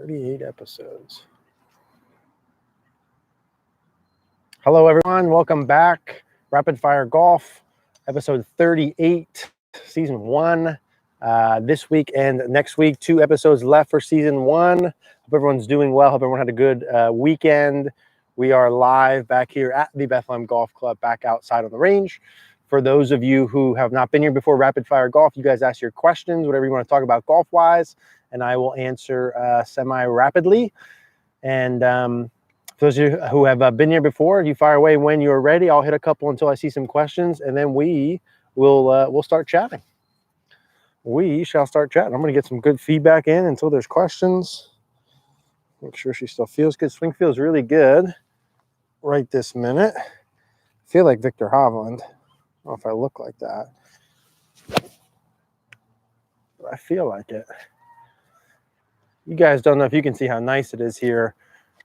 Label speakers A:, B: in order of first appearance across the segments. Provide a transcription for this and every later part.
A: 38 episodes. Hello, everyone. Welcome back. Rapid Fire Golf, episode 38, season 1. This week and next week, 2 episodes left for season 1. Hope everyone's doing well. Hope everyone had a good weekend. We are live back here at the Bethlehem Golf Club, back outside on the range. For those of you who have not been here before, Rapid Fire Golf, you guys ask your questions, whatever you want to talk about golf-wise, and I will answer semi-rapidly. And for those of you who have been here before, you fire away when you're ready. I'll hit a couple until I see some questions, and then we'll start chatting. We shall start chatting. I'm going to get some good feedback in until there's questions. Make sure she still feels good. Swing feels really good right this minute. I feel like Victor Hovland. I don't know if I look like that, but I feel like it. You guys don't know if you can see how nice it is here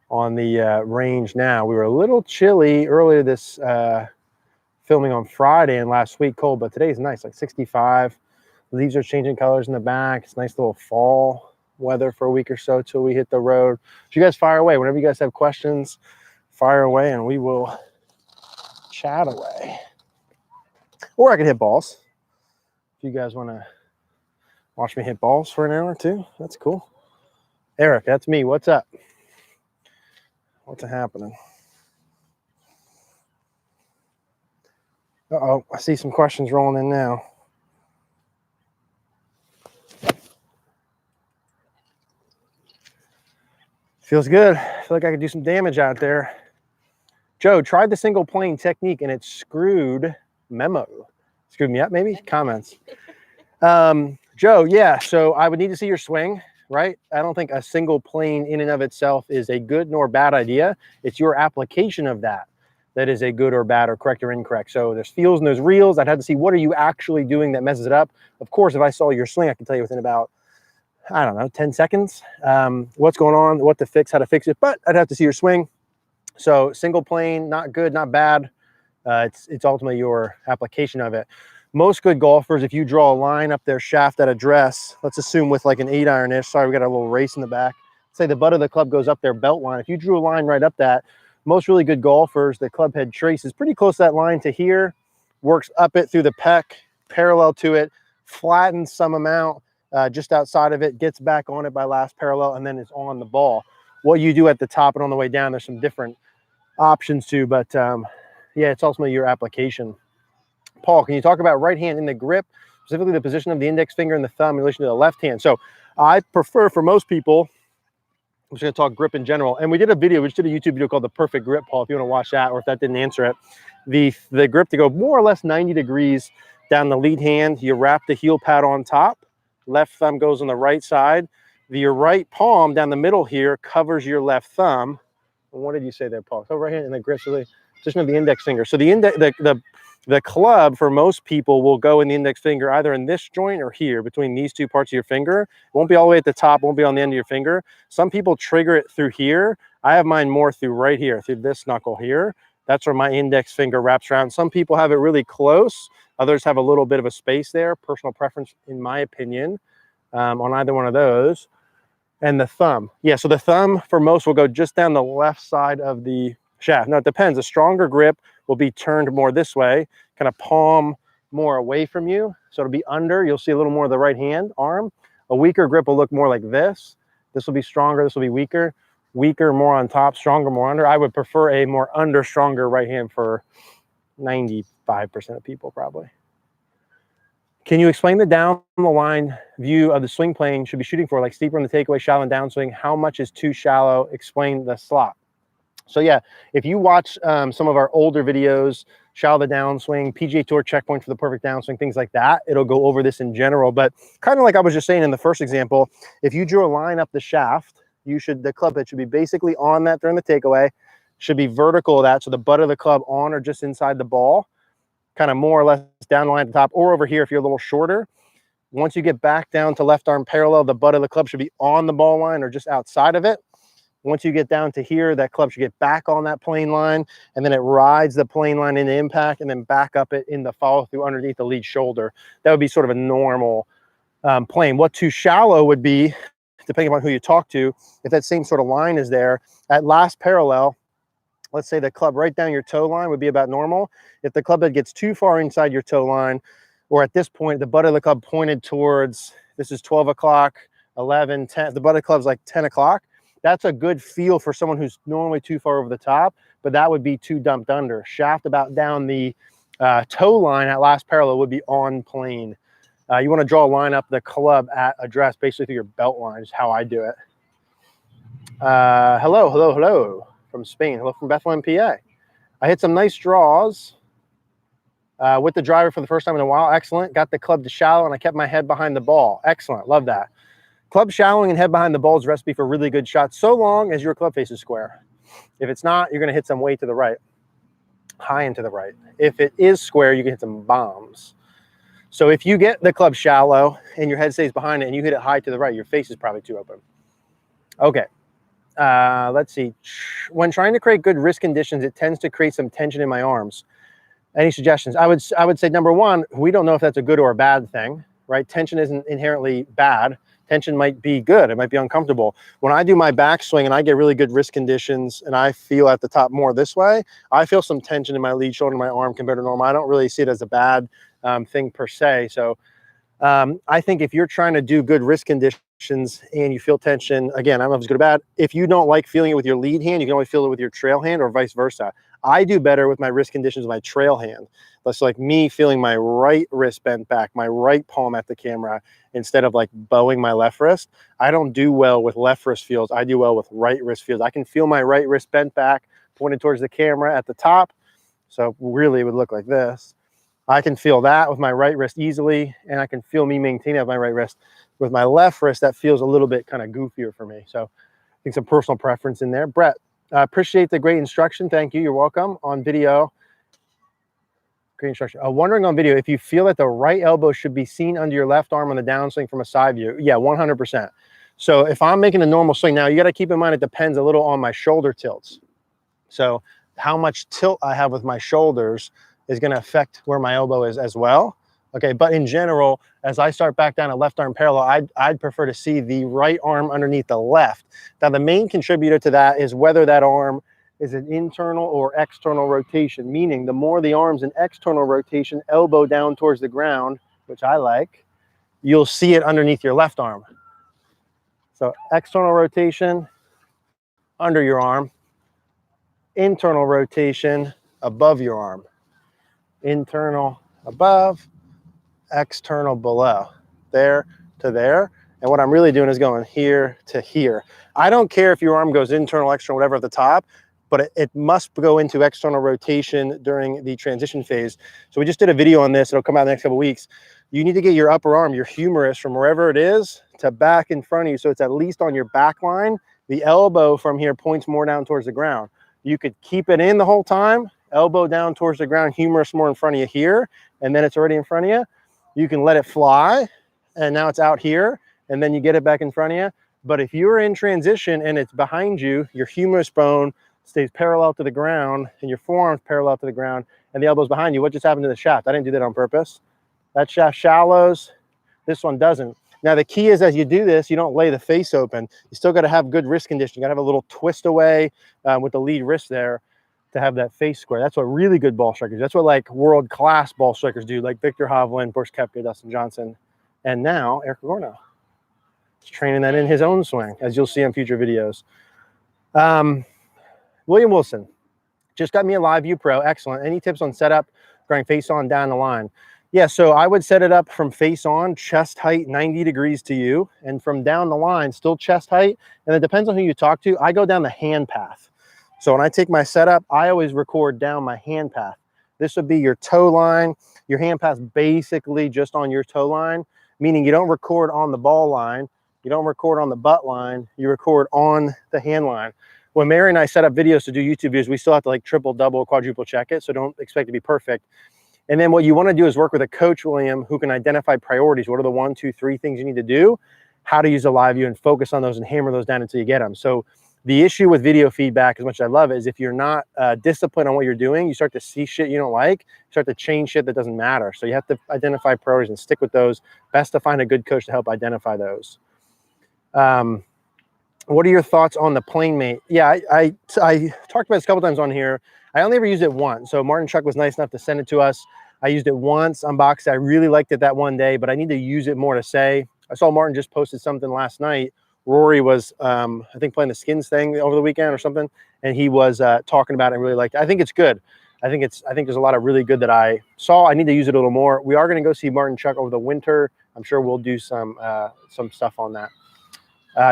A: on the range now. We were a little chilly earlier this filming on Friday and last week, cold, but today's nice, like 65. Leaves are changing colors in the back. It's nice little fall weather for a week or so till we hit the road. So you guys fire away. Whenever you guys have questions, fire away and we will chat away. Or I could hit balls. If you guys want to watch me hit balls for an hour or two, that's cool. Eric, that's me. What's up? What's happening? Uh-oh, I see some questions rolling in now. Feels good. I feel like I could do some damage out there. Joe, tried the single plane technique and it screwed memo. Screwed me up, maybe? Comments. Joe, yeah, so I would need to see your swing, right? I don't think a single plane in and of itself is a good nor bad idea. It's your application of that is a good or bad or correct or incorrect. So there's feels and there's reels. I'd have to see what are you actually doing that messes it up. Of course, if I saw your swing, I can tell you within about, I don't know, 10 seconds, what's going on, what to fix, how to fix it, but I'd have to see your swing. So single plane, not good, not bad. It's ultimately your application of it. Most good golfers, if you draw a line up their shaft at address, let's assume with like an 8-iron-ish, sorry, we got a little race in the back. Say the butt of the club goes up their belt line. If you drew a line right up that, most really good golfers, the club head traces pretty close to that line to here, works up it through the pec, parallel to it, flattens some amount just outside of it, gets back on it by last parallel, and then is on the ball. What you do at the top and on the way down, there's some different options too, but yeah, it's ultimately your application. Paul, can you talk about right hand in the grip, specifically the position of the index finger and the thumb in relation to the left hand? So I prefer, for most people, I'm just going to talk grip in general. And we did a video, we just did a YouTube video called The Perfect Grip, Paul, if you want to watch that, or if that didn't answer it. The grip to go more or less 90 degrees down the lead hand. You wrap the heel pad on top. Left thumb goes on the right side. Your right palm down the middle here covers your left thumb. And what did you say there, Paul? So right hand in the grip, so the position of the index finger. So the club for most people will go in the index finger either in this joint or here between these two parts of your finger. It won't be all the way at the top, won't be on the end of your finger. Some people trigger it through here. I have mine more through right here, through this knuckle here. That's where my index finger wraps around. Some people have it really close. Others have a little bit of a space there. Personal preference, in my opinion, on either one of those. And the thumb. Yeah, so the thumb for most will go just down the left side of the shaft. Now, it depends. A stronger grip will be turned more this way, kind of palm more away from you. So it'll be under. You'll see a little more of the right hand arm. A weaker grip will look more like this. This will be stronger. This will be weaker. Weaker, more on top. Stronger, more under. I would prefer a more under, stronger right hand for 95% of people, probably. Can you explain the down the line view of the swing plane should be shooting for, like steeper in the takeaway, shallow and downswing? How much is too shallow? Explain the slot. So yeah, if you watch some of our older videos, shallow the downswing, PGA Tour checkpoint for the perfect downswing, things like that, it'll go over this in general. But kind of like I was just saying in the first example, if you drew a line up the shaft, the club head should be basically on that during the takeaway, should be vertical of that, so the butt of the club on or just inside the ball, kind of more or less down the line at the top, or over here if you're a little shorter. Once you get back down to left arm parallel, the butt of the club should be on the ball line or just outside of it. Once you get down to here, that club should get back on that plane line, and then it rides the plane line into impact and then back up it in the follow through underneath the lead shoulder. That would be sort of a normal plane. What too shallow would be, depending on who you talk to, if that same sort of line is there, at last parallel, let's say the club right down your toe line would be about normal. If the club head gets too far inside your toe line, or at this point, the butt of the club pointed towards, this is 12 o'clock, 11, 10, the butt of the club's like 10 o'clock. That's a good feel for someone who's normally too far over the top, but that would be too dumped under. Shaft about down the toe line at last parallel would be on plane. You want to draw a line up the club at address, basically through your belt line, is how I do it. Hello from Spain. Hello from Bethlehem, PA. I hit some nice draws with the driver for the first time in a while. Excellent. Got the club to shallow, and I kept my head behind the ball. Excellent. Love that. Club shallowing and head behind the ball is a recipe for really good shots, so long as your club face is square. If it's not, you're going to hit some way to the right, high and to the right. If it is square, you can hit some bombs. So if you get the club shallow and your head stays behind it and you hit it high to the right, your face is probably too open. Okay. Let's see. When trying to create good wrist conditions, it tends to create some tension in my arms. Any suggestions? I would say, number one, we don't know if that's a good or a bad thing, right? Tension isn't inherently bad. Tension might be good. It might be uncomfortable. When I do my backswing and I get really good wrist conditions and I feel at the top more this way, I feel some tension in my lead shoulder, my arm compared to normal. I don't really see it as a bad thing per se. So I think if you're trying to do good wrist conditions and you feel tension, again, I don't know if it's good or bad. If you don't like feeling it with your lead hand, you can only feel it with your trail hand or vice versa. I do better with my wrist conditions with my trail hand. That's like me feeling my right wrist bent back, my right palm at the camera, instead of like bowing my left wrist. I don't do well with left wrist feels. I do well with right wrist feels. I can feel my right wrist bent back, pointed towards the camera at the top. So really it would look like this. I can feel that with my right wrist easily, and I can feel me maintaining my right wrist. With my left wrist, that feels a little bit kind of goofier for me. So I think some personal preference in there. Brett, appreciate the great instruction. Thank you. You're welcome. On video, great instruction. Wondering on video if you feel that the right elbow should be seen under your left arm on the downswing from a side view. Yeah, 100%. So if I'm making a normal swing, now you got to keep in mind it depends a little on my shoulder tilts. So how much tilt I have with my shoulders is going to affect where my elbow is as well. Okay, but in general, as I start back down at left arm parallel, I'd prefer to see the right arm underneath the left. Now, the main contributor to that is whether that arm is an internal or external rotation, meaning the more the arm's an external rotation, elbow down towards the ground, which I like, you'll see it underneath your left arm. So external rotation under your arm, internal rotation above your arm. Internal above, external below, there to there. And what I'm really doing is going here to here. I don't care if your arm goes internal, external, whatever at the top, but it must go into external rotation during the transition phase. So we just did a video on this. It'll come out in the next couple of weeks. You need to get your upper arm, your humerus, from wherever it is to back in front of you. So it's at least on your back line. The elbow from here points more down towards the ground. You could keep it in the whole time, elbow down towards the ground, humerus more in front of you here, and then it's already in front of you. You can let it fly, and now it's out here, and then you get it back in front of you. But if you're in transition and it's behind you, your humerus bone stays parallel to the ground, and your forearm's parallel to the ground, and the elbow's behind you. What just happened to the shaft? I didn't do that on purpose. That shaft shallows. This one doesn't. Now, the key is as you do this, you don't lay the face open. You still got to have good wrist condition. You got to have a little twist away with the lead wrist there to have that face square. That's what really good ball strikers do. That's what like world-class ball strikers do, like Victor Hovland, Bush Koepka, Dustin Johnson, and now Eric Cogorno. He's training that in his own swing, as you'll see on future videos. William Wilson just got me a Live View Pro. Excellent. Any tips on setup going face on down the line? Yeah, so I would set it up from face on, chest height 90 degrees to you, and from down the line, still chest height. And it depends on who you talk to. I go down the hand path. So when I take my setup, I always record down my hand path. This would be your toe line. Your hand path basically just on your toe line, meaning you don't record on the ball line. You don't record on the butt line. You record on the hand line. When Mary and I set up videos to do YouTube videos, we still have to like triple, double, quadruple check it. So don't expect to be perfect. And then what you want to do is work with a coach, William, who can identify priorities. What are the 1, 2, 3 things you need to do? How to use a live view and focus on those and hammer those down until you get them. So the issue with video feedback, as much as I love it, is if you're not disciplined on what you're doing, you start to see shit you don't like, you start to change shit that doesn't matter. So you have to identify priorities and stick with those. Best to find a good coach to help identify those. What are your thoughts on the plane mate? Yeah, I talked about this a couple times on here. I only ever used it once. So Martin Chuck was nice enough to send it to us. I used it once, unboxed it. I really liked it that one day, but I need to use it more to say. I saw Martin just posted something last night. Rory was, I think, playing the skins thing over the weekend or something, and he was talking about it and really liked it. I think it's good. I think there's a lot of really good that I saw. I need to use it a little more. We are going to go see Martin Chuck over the winter. I'm sure we'll do some stuff on that.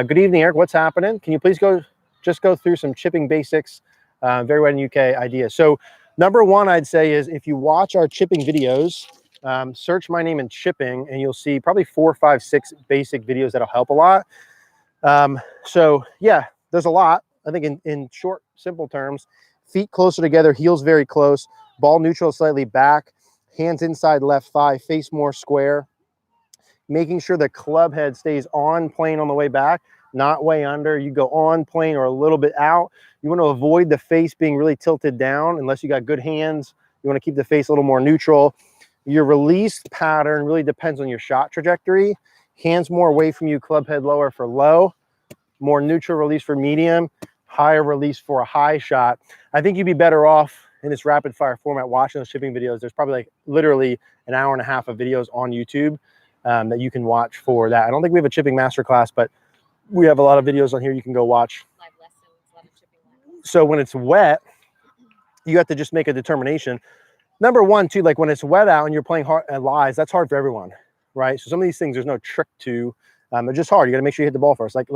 A: Good evening, Eric. What's happening? Can you please go through some chipping basics, very wet in UK ideas. So number one, I'd say is if you watch our chipping videos, search my name in chipping, and you'll see probably 4, 5, 6 basic videos that'll help a lot. So yeah, there's a lot. I think in short, simple terms, feet closer together, heels very close, ball neutral slightly back, hands inside left thigh, face more square. Making sure the club head stays on plane on the way back, not way under. You go on plane or a little bit out. You want to avoid the face being really tilted down unless you got good hands. You want to keep the face a little more neutral. Your release pattern really depends on your shot trajectory. Hands more away from you, club head lower for low, more neutral release for medium, higher release for a high shot. I think you'd be better off in this rapid fire format watching those chipping videos. There's probably like literally an hour and a half of videos on YouTube that you can watch for that. I don't think we have a chipping masterclass, but we have a lot of videos on here you can go watch.
B: Live lessons, a lot of chipping lessons.
A: So when it's wet, you have to just make a determination. Number one, too, like when it's wet out and you're playing hard lies, that's hard for everyone, right? So some of these things there's no trick to. They're just hard. You got to make sure you hit the ball first. Like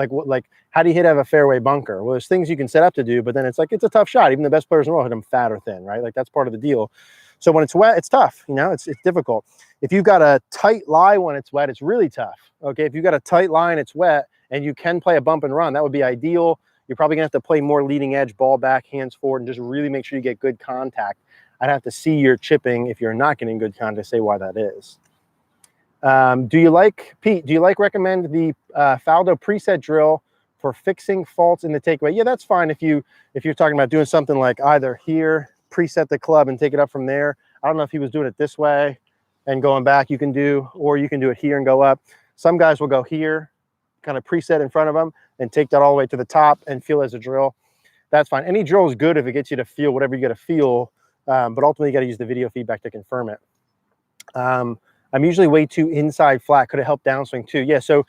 A: how do you hit out of a fairway bunker? Well, there's things you can set up to do, but then it's like it's a tough shot. Even the best players in the world hit them fat or thin, right? Like that's part of the deal. So when it's wet, it's tough. You know, it's difficult. If you've got a tight lie when it's wet, it's really tough. Okay, if you've got a tight lie and it's wet and you can play a bump and run, that would be ideal. You're probably gonna have to play more leading edge, ball back, hands forward, and just really make sure you get good contact. I'd have to see your chipping if you're not getting good contact to say why that is. Pete, do you recommend the Faldo preset drill for fixing faults in the takeaway? Yeah, that's fine if you're talking about doing something like either here, preset the club and take it up from there. I don't know if he was doing it this way and going back, or you can do it here and go up. Some guys will go here, kind of preset in front of them and take that all the way to the top and feel as a drill. That's fine. Any drill is good if it gets you to feel whatever you got to feel, but ultimately you got to use the video feedback to confirm it. I'm usually way too inside flat. Could it help downswing too? Yeah, so,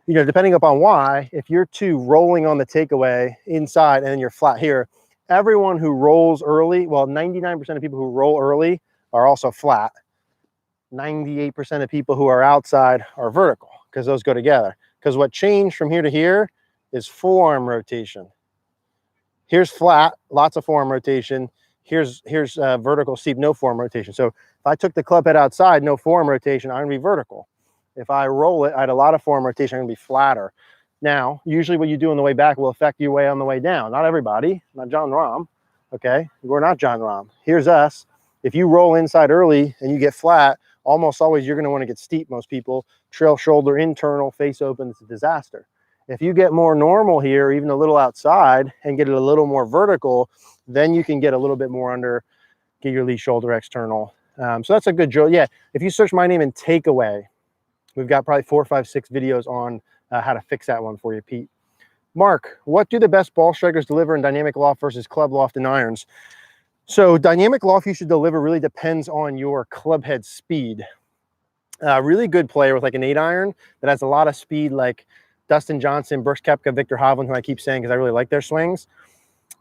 A: you know, depending upon why, if you're too rolling on the takeaway inside and then you're flat here, everyone who rolls early, well, 99% of people who roll early are also flat. 98% of people who are outside are vertical because those go together. Because what changed from here to here is forearm rotation. Here's flat, lots of forearm rotation. Here's vertical steep, no forearm rotation. So if I took the club head outside, no forearm rotation, I'm gonna be vertical. If I roll it, I had a lot of forearm rotation, I'm gonna be flatter. Now, usually what you do on the way back will affect your way on the way down. Not everybody, not John Rahm, okay? We're not John Rahm. Here's us. If you roll inside early and you get flat, almost always you're gonna wanna get steep, most people. Trail shoulder, internal, face open, it's a disaster. If you get more normal here, even a little outside, and get it a little more vertical, then you can get a little bit more under, get your lead shoulder external. So that's a good drill. Yeah, if you search my name in takeaway, we've got probably 4, 5, 6 videos on how to fix that one for you, Pete. Mark, what do the best ball strikers deliver in dynamic loft versus club loft and irons? So dynamic loft you should deliver really depends on your club head speed. A really good player with like an 8-iron that has a lot of speed, like Dustin Johnson, Brooks Koepka, Victor Hovland, who I keep saying because I really like their swings,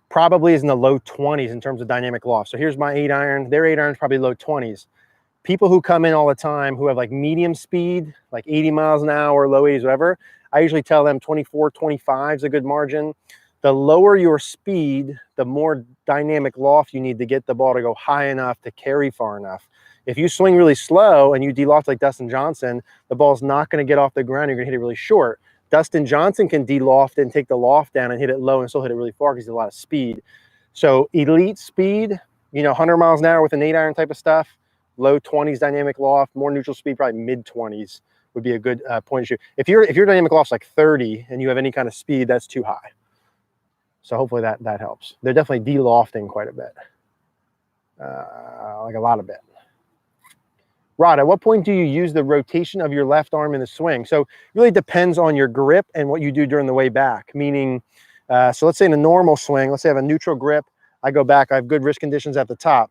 A: probably is in the low 20s in terms of dynamic loft. So here's my 8-iron. Their 8-iron is probably low 20s. People who come in all the time who have like medium speed, like 80 miles an hour, low 80s, whatever, I usually tell them 24, 25 is a good margin. The lower your speed, the more dynamic loft you need to get the ball to go high enough to carry far enough. If you swing really slow and you de-loft like Dustin Johnson, the ball's not going to get off the ground. You're going to hit it really short. Dustin Johnson can de-loft and take the loft down and hit it low and still hit it really far because he's a lot of speed. So elite speed, you know, 100 miles an hour with an 8-iron type of stuff, low 20s dynamic loft, more neutral speed, probably mid 20s would be a good point to shoot. If your dynamic loft's like 30 and you have any kind of speed, that's too high. So hopefully that helps. They're definitely de-lofting quite a bit, like a lot of bit. Rod, at what point do you use the rotation of your left arm in the swing? So it really depends on your grip and what you do during the way back. Meaning, so let's say in a normal swing, let's say I have a neutral grip, I go back, I have good wrist conditions at the top.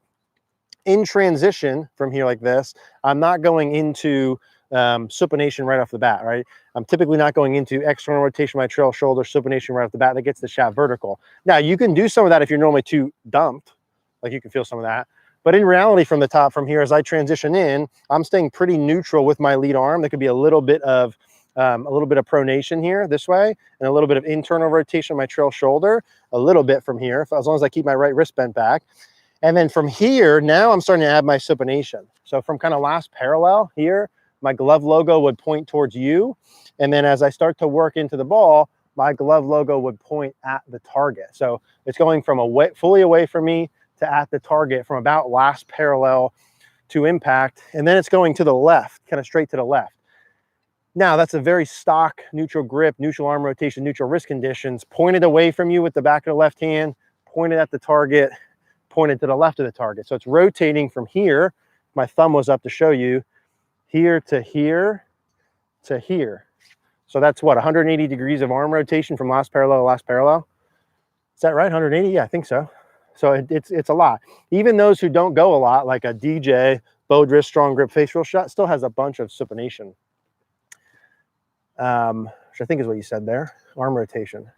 A: In transition from here like this, I'm not going into supination right off the bat, right? I'm typically not going into external rotation of my trail shoulder, supination right off the bat. That gets the shaft vertical. Now, you can do some of that if you're normally too dumped, like you can feel some of that. But in reality, from the top, from here, as I transition in, I'm staying pretty neutral with my lead arm. There could be a little bit of pronation here this way, and a little bit of internal rotation of my trail shoulder, a little bit from here, as long as I keep my right wrist bent back. And then from here, now I'm starting to add my supination. So from kind of last parallel here, my glove logo would point towards you. And then as I start to work into the ball, my glove logo would point at the target. So it's going from fully away from me to at the target, from about last parallel to impact. And then it's going to the left, kind of straight to the left. Now that's a very stock neutral grip, neutral arm rotation, neutral wrist conditions, pointed away from you with the back of the left hand, pointed at the target, pointed to the left of the target. So it's rotating from here. My thumb was up to show you, here to here to here. So that's what, 180 degrees of arm rotation from last parallel to last parallel. Is that right? 180? Yeah, I think so. So it's a lot. Even those who don't go a lot, like a DJ, bowed wrist, strong grip, face roll shot, still has a bunch of supination. Which I think is what you said there, arm rotation.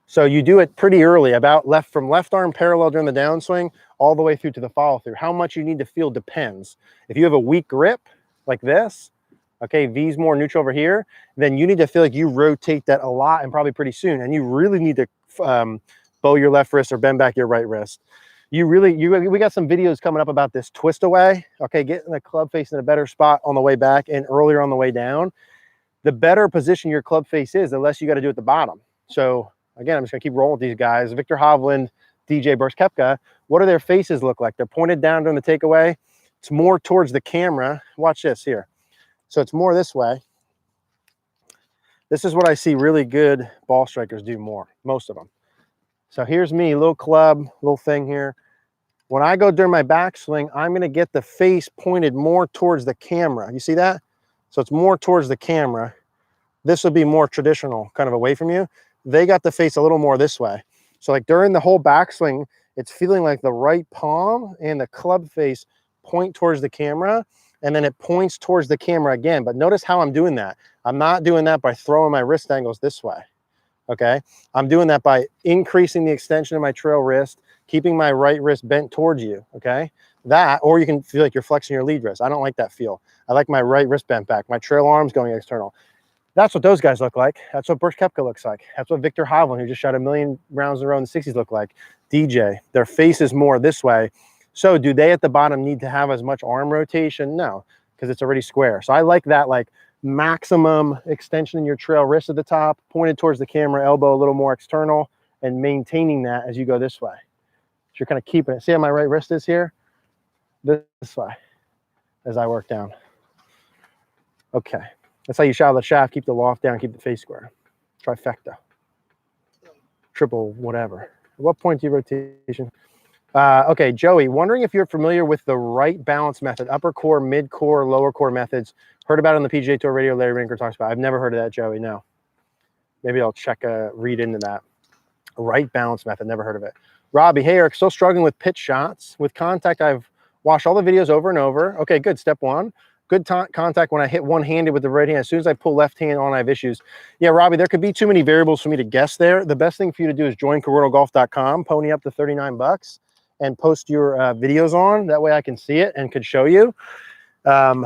A: So you do it pretty early, about from left arm parallel during the downswing all the way through to the follow through. How much you need to feel depends. If you have a weak grip like this, okay, V's more neutral over here, then you need to feel like you rotate that a lot and probably pretty soon. And you really need to bow your left wrist or bend back your right wrist. We got some videos coming up about this twist away. Okay, getting the club face in a better spot on the way back and earlier on the way down. The better position your club face is, the less you got to do at the bottom. So again, I'm just gonna keep rolling with these guys. Victor Hovland, DJ Burst Koepka, what do their faces look like? They're pointed down during the takeaway. It's more towards the camera. Watch this here. So it's more this way. This is what I see really good ball strikers do more, most of them. So here's me, little club, little thing here. When I go during my backswing, I'm gonna get the face pointed more towards the camera. You see that? So it's more towards the camera. This would be more traditional, kind of away from you. They got the face a little more this way. So like during the whole backswing, it's feeling like the right palm and the club face point towards the camera, and then it points towards the camera again. But notice how I'm doing that. I'm not doing that by throwing my wrist angles this way, okay? I'm doing that by increasing the extension of my trail wrist, keeping my right wrist bent towards you, okay? That, or you can feel like you're flexing your lead wrist. I don't like that feel. I like my right wrist bent back, my trail arms going external. That's what those guys look like. That's what Burst Koepka looks like. That's what Victor Hovland, who just shot 1 million rounds in a row in the 60s, look like. DJ, their face is more this way. So do they at the bottom need to have as much arm rotation? No, because it's already square. So I like that, like maximum extension in your trail wrist at the top, pointed towards the camera, elbow a little more external, and maintaining that as you go this way. So you're kind of keeping it. See how my right wrist is here? This way as I work down. Okay. That's how you shadow the shaft, keep the loft down, keep the face square. Trifecta. Triple whatever. At what point do you rotation? Okay, Joey, wondering if you're familiar with the right balance method, upper core, mid core, lower core methods. Heard about it on the PGA Tour radio, Larry Rinker talks about it. I've never heard of that, Joey, no. Maybe I'll read into that. Right balance method, never heard of it. Robbie, hey Eric, still struggling with pitch shots. With contact, I've watched all the videos over and over. Okay, good, step one. Good contact when I hit one-handed with the right hand. As soon as I pull left hand on, I have issues. Yeah, Robbie, there could be too many variables for me to guess there. The best thing for you to do is join CogornoGolf.com, pony up to 39 bucks, and post your videos on. That way I can see it and could show you. Because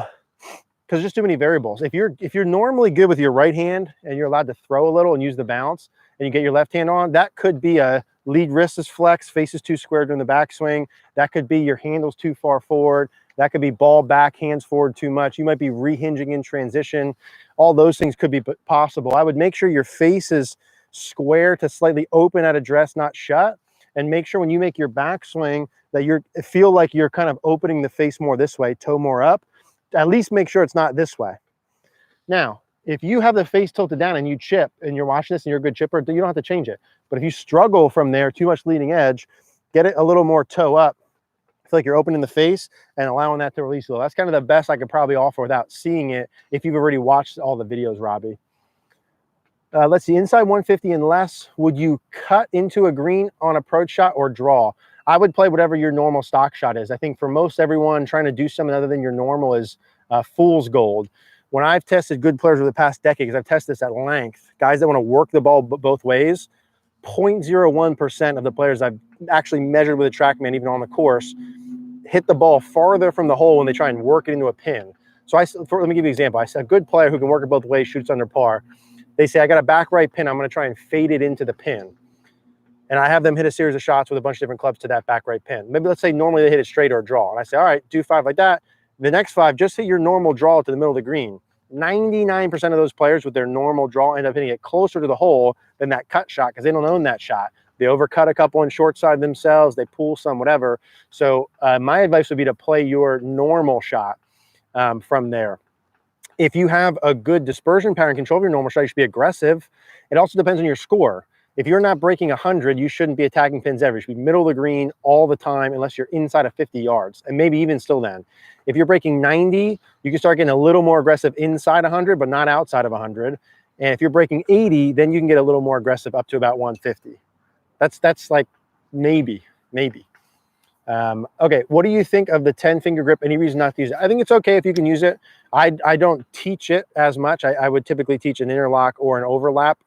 A: there's too many variables. If you're normally good with your right hand and you're allowed to throw a little and use the bounce, and you get your left hand on, that could be a lead wrist is flexed, face is too square during the backswing. That could be your handle's too far forward. That could be ball back, hands forward too much. You might be rehinging in transition. All those things could be possible. I would make sure your face is square to slightly open at address, not shut. And make sure when you make your backswing that you feel like you're kind of opening the face more this way, toe more up. At least make sure it's not this way. Now, if you have the face tilted down and you chip and you're watching this and you're a good chipper, you don't have to change it. But if you struggle from there, too much leading edge, get it a little more toe up I feel like you're open in the face and allowing that to release a little. That's kind of the best I could probably offer without seeing it if you've already watched all the videos, Robbie. Let's see, inside 150 and less, would you cut into a green on approach shot or draw? I would play whatever your normal stock shot is. I think for most everyone, trying to do something other than your normal is fool's gold. When I've tested good players over the past decade, because I've tested this at length, guys that want to work the ball both ways, 0.01% of the players I've actually measured with a TrackMan, even on the course, hit the ball farther from the hole when they try and work it into a pin. So let me give you an example. I said a good player who can work it both ways shoots under par. They say, I got a back right pin. I'm going to try and fade it into the pin. And I have them hit a series of shots with a bunch of different clubs to that back right pin. Maybe let's say normally they hit it straight or a draw. And I say, all right, do 5 like that. The next 5, just hit your normal draw to the middle of the green. 99% of those players with their normal draw end up hitting it closer to the hole than that cut shot because they don't own that shot. They overcut a couple on short side themselves. They pull some, whatever. So my advice would be to play your normal shot from there. If you have a good dispersion pattern control of your normal shot, you should be aggressive. It also depends on your score. If you're not breaking 100, you shouldn't be attacking pins ever. You should be middle of the green all the time unless you're inside of 50 yards, and maybe even still then. If you're breaking 90, you can start getting a little more aggressive inside 100, but not outside of 100. And if you're breaking 80, then you can get a little more aggressive up to about 150. That's like maybe. Okay, what do you think of the 10-finger grip? Any reason not to use it? I think it's okay if you can use it. I don't teach it as much. I would typically teach an interlock or an overlap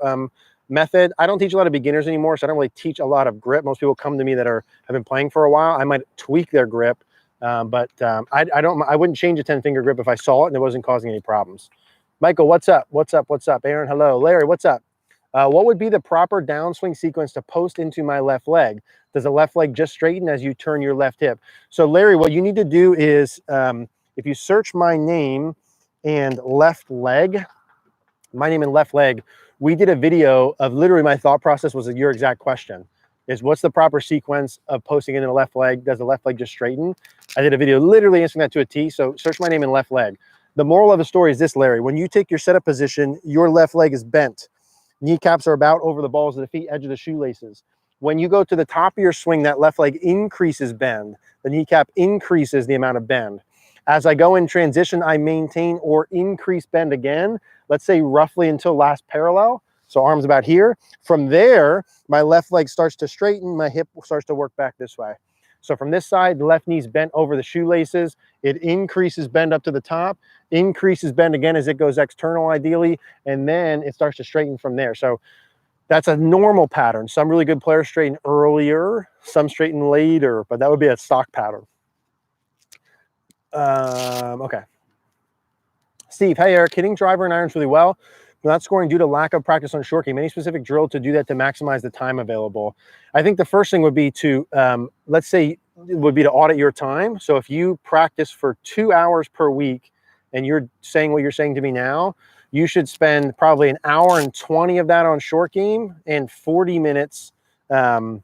A: method. I don't teach a lot of beginners anymore, so I don't really teach a lot of grip. Most people come to me that have been playing for a while. I might tweak their grip, but I wouldn't change a 10-finger grip if I saw it and it wasn't causing any problems. Michael, what's up? What's up? What's up? Aaron, hello. Larry, what's up? What would be the proper downswing sequence to post into my left leg? Does the left leg just straighten as you turn your left hip? So Larry, what you need to do is if you search my name and left leg, we did a video of literally my thought process was your exact question. Is what's the proper sequence of posting into the left leg? Does the left leg just straighten? I did a video literally answering that to a T. So search my name and left leg. The moral of the story is this, Larry. When you take your setup position, your left leg is bent. Kneecaps are about over the balls of the feet, edge of the shoelaces. When you go to the top of your swing, that left leg increases bend. The kneecap increases the amount of bend. As I go in transition, I maintain or increase bend again, let's say roughly until last parallel. So arms about here. From there, my left leg starts to straighten, my hip starts to work back this way. So from this side, the left knee's bent over the shoelaces. It increases bend up to the top, increases bend again as it goes external ideally, and then it starts to straighten from there. So that's a normal pattern. Some really good players straighten earlier, some straighten later, but that would be a stock pattern. Okay. Steve, hey Eric, hitting driver and irons really well, but not scoring due to lack of practice on short game. Any specific drill to do that to maximize the time available? I think the first thing would be to, let's say, would be to audit your time. So if you practice for 2 hours per week and you're saying what you're saying to me now, you should spend probably 1 hour and 20 of that on short game and 40 minutes on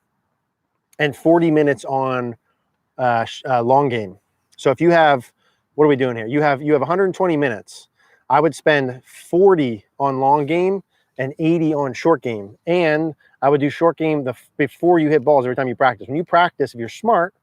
A: long game. So if you have, what are we doing here? You have 120 minutes. I would spend 40 on long game and 80 on short game. And I would do short game before you hit balls every time you practice. When you practice, if you're smart,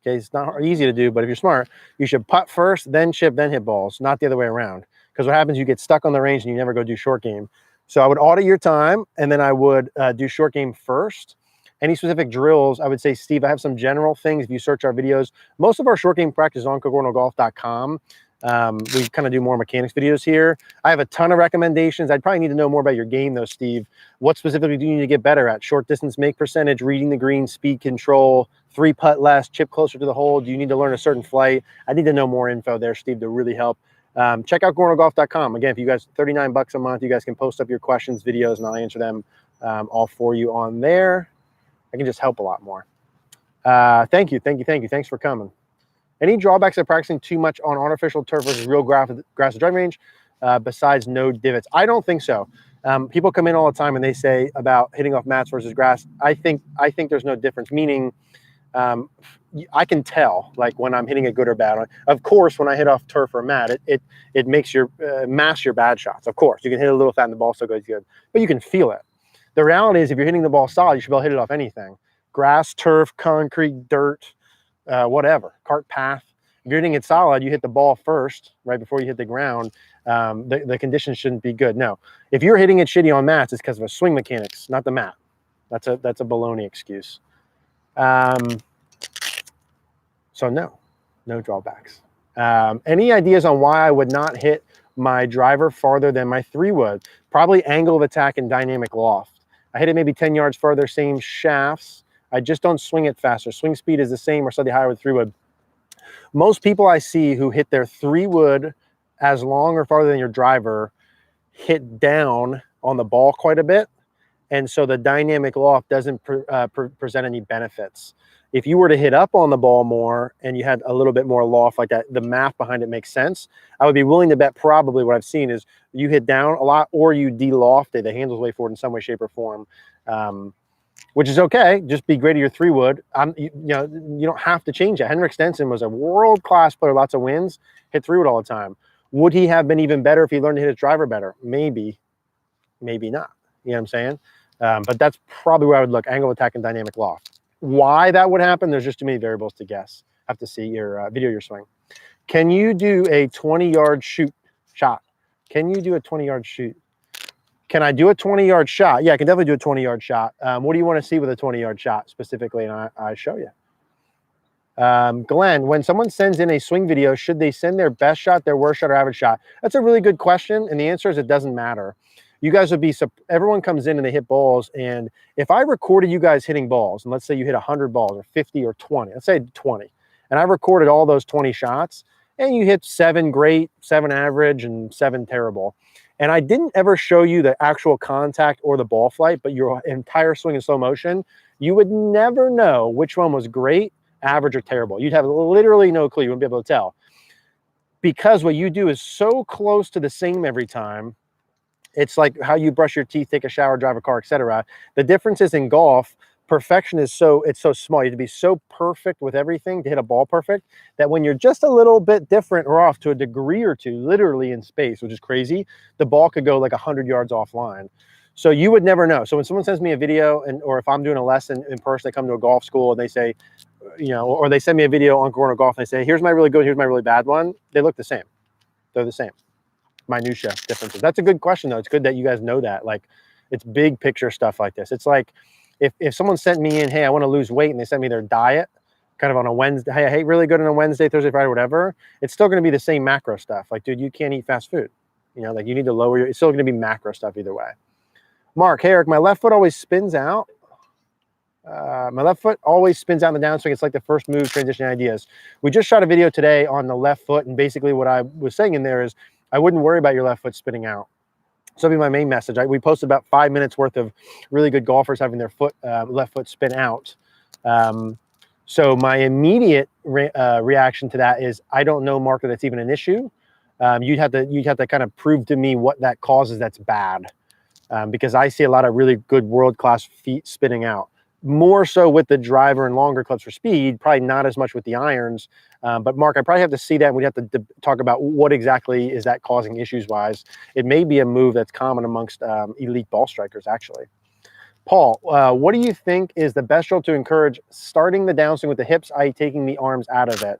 A: okay, it's not easy to do, but if you're smart, you should putt first, then chip, then hit balls, not the other way around. Because what happens, you get stuck on the range and you never go do short game. So I would audit your time, and then I would do short game first. Any specific drills, I would say, Steve, I have some general things. If you search our videos, most of our short game practice is on cogornogolf.com. We kind of do more mechanics videos here. I have a ton of recommendations. I'd probably need to know more about your game though, Steve. What specifically do you need to get better at? Short distance make percentage, reading the green, speed control, 3 putt less, chip closer to the hole. Do you need to learn a certain flight? I need to know more info there, Steve, to really help. Check out cogornogolf.com. Again, if you guys, $39 a month, you guys can post up your questions, videos, and I'll answer them all for you on there. I can just help a lot more. Thank you. Thanks for coming. Any drawbacks of practicing too much on artificial turf versus real grass driving range besides no divots? I don't think so. People come in all the time and they say about hitting off mats versus grass. I think there's no difference, meaning I can tell like when I'm hitting it good or bad. Of course, when I hit off turf or mat, it makes your mask your bad shots. Of course, you can hit a little fat and the ball still goes good, but you can feel it. The reality is if you're hitting the ball solid, you should be able to hit it off anything. Grass, turf, concrete, dirt, whatever, cart path. If you're hitting it solid, you hit the ball first, right before you hit the ground. The conditions shouldn't be good. No, if you're hitting it shitty on mats, it's because of a swing mechanics, not the mat. That's a baloney excuse. So no drawbacks. Any ideas on why I would not hit my driver farther than my 3 would? Probably angle of attack and dynamic loft. I hit it maybe 10 yards further, same shafts. I just don't swing it faster. Swing speed is the same or slightly higher with 3 wood. Most people I see who hit their 3 wood as long or farther than your driver hit down on the ball quite a bit. And so the dynamic loft doesn't present any benefits. If you were to hit up on the ball more and you had a little bit more loft like that, the math behind it makes sense. I would be willing to bet probably what I've seen is you hit down a lot or you de-loft it, the handle's way forward in some way, shape, or form, which is okay. Just be great at your 3 wood. You don't have to change it. Henrik Stenson was a world-class player, lots of wins, hit 3 wood all the time. Would he have been even better if he learned to hit his driver better? Maybe, maybe not. You know what I'm saying? But that's probably where I would look, angle attack and dynamic loft. Why that would happen, there's just too many variables to guess. Have to see your video, your swing. Can you do a 20-yard shot? Can you do a 20-yard shoot? Can I do a 20-yard shot? Yeah, I can definitely do a 20-yard shot. What do you want to see with a 20-yard shot specifically? And I show you. Glenn, when someone sends in a swing video, should they send their best shot, their worst shot, or average shot? That's a really good question, and the answer is it doesn't matter. You guys would be, everyone comes in and they hit balls, and if I recorded you guys hitting balls, and let's say you hit 100 balls, or 50 or 20, let's say 20, and I recorded all those 20 shots, and you hit 7 great, 7 average, and 7 terrible, and I didn't ever show you the actual contact or the ball flight, but your entire swing in slow motion, you would never know which one was great, average, or terrible. You'd have literally no clue. You wouldn't be able to tell. Because what you do is so close to the same every time. It's like how you brush your teeth, take a shower, drive a car, etc. The difference is in golf, perfection is so small. You have to be so perfect with everything to hit a ball perfect that when you're just a little bit different or off to a degree or two, literally in space, which is crazy, the ball could go like 100 yards offline. So you would never know. So when someone sends me a video, or if I'm doing a lesson in person, they come to a golf school and they say, or they send me a video on Cogorno Golf and they say, here's my really good, here's my really bad one. They look the same. They're the same. Minutia differences. That's a good question though. It's good that you guys know that. Like, it's big picture stuff like this. It's like if someone sent me in, hey, I want to lose weight, and they sent me their diet kind of on a Wednesday, hey, I hate really good on a Wednesday, Thursday, Friday, whatever, it's still going to be the same macro stuff. Like, dude, you can't eat fast food. Like you need to lower it's still going to be macro stuff either way. Mark, hey, Eric, my left foot always spins out. My left foot always spins out in the downswing. It's like the first move transition ideas. We just shot a video today on the left foot, and basically what I was saying in there is I wouldn't worry about your left foot spinning out. So that'd be my main message. We posted about 5 minutes worth of really good golfers having their left foot spin out. So my immediate reaction to that is I don't know, Mark, that it's even an issue. You'd have to kind of prove to me what that causes that's bad, because I see a lot of really good world-class feet spinning out. More so with the driver and longer clubs for speed, probably not as much with the irons. But Mark, I probably have to see that. We'd have to talk about what exactly is that causing issues-wise. It may be a move that's common amongst elite ball strikers, actually. Paul, what do you think is the best drill to encourage starting the downswing with the hips, i.e. taking the arms out of it?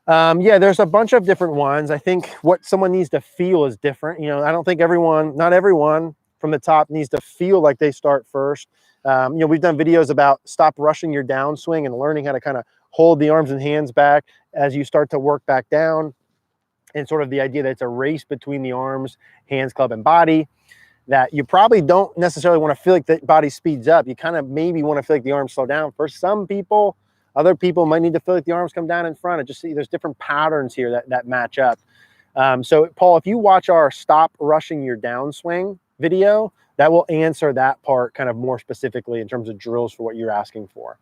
A: Yeah, there's a bunch of different ones. I think what someone needs to feel is different. I don't think not everyone from the top needs to feel like they start first. We've done videos about stop rushing your downswing and learning how to kind of hold the arms and hands back as you start to work back down, and sort of the idea that it's a race between the arms, hands, club, and body, that you probably don't necessarily want to feel like the body speeds up. You kind of maybe want to feel like the arms slow down. For some people, other people might need to feel like the arms come down in front. There's different patterns here that match up. So Paul, if you watch our stop rushing your downswing video, that will answer that part kind of more specifically in terms of drills for what you're asking for.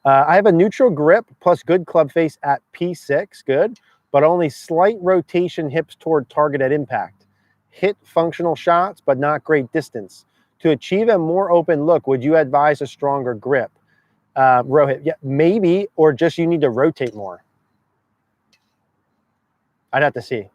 A: I have a neutral grip plus good club face at P6, good, but only slight rotation hips toward target at impact. Hit functional shots, but not great distance. To achieve a more open look, would you advise a stronger grip? Rohit, yeah, maybe, or just you need to rotate more. I'd have to see.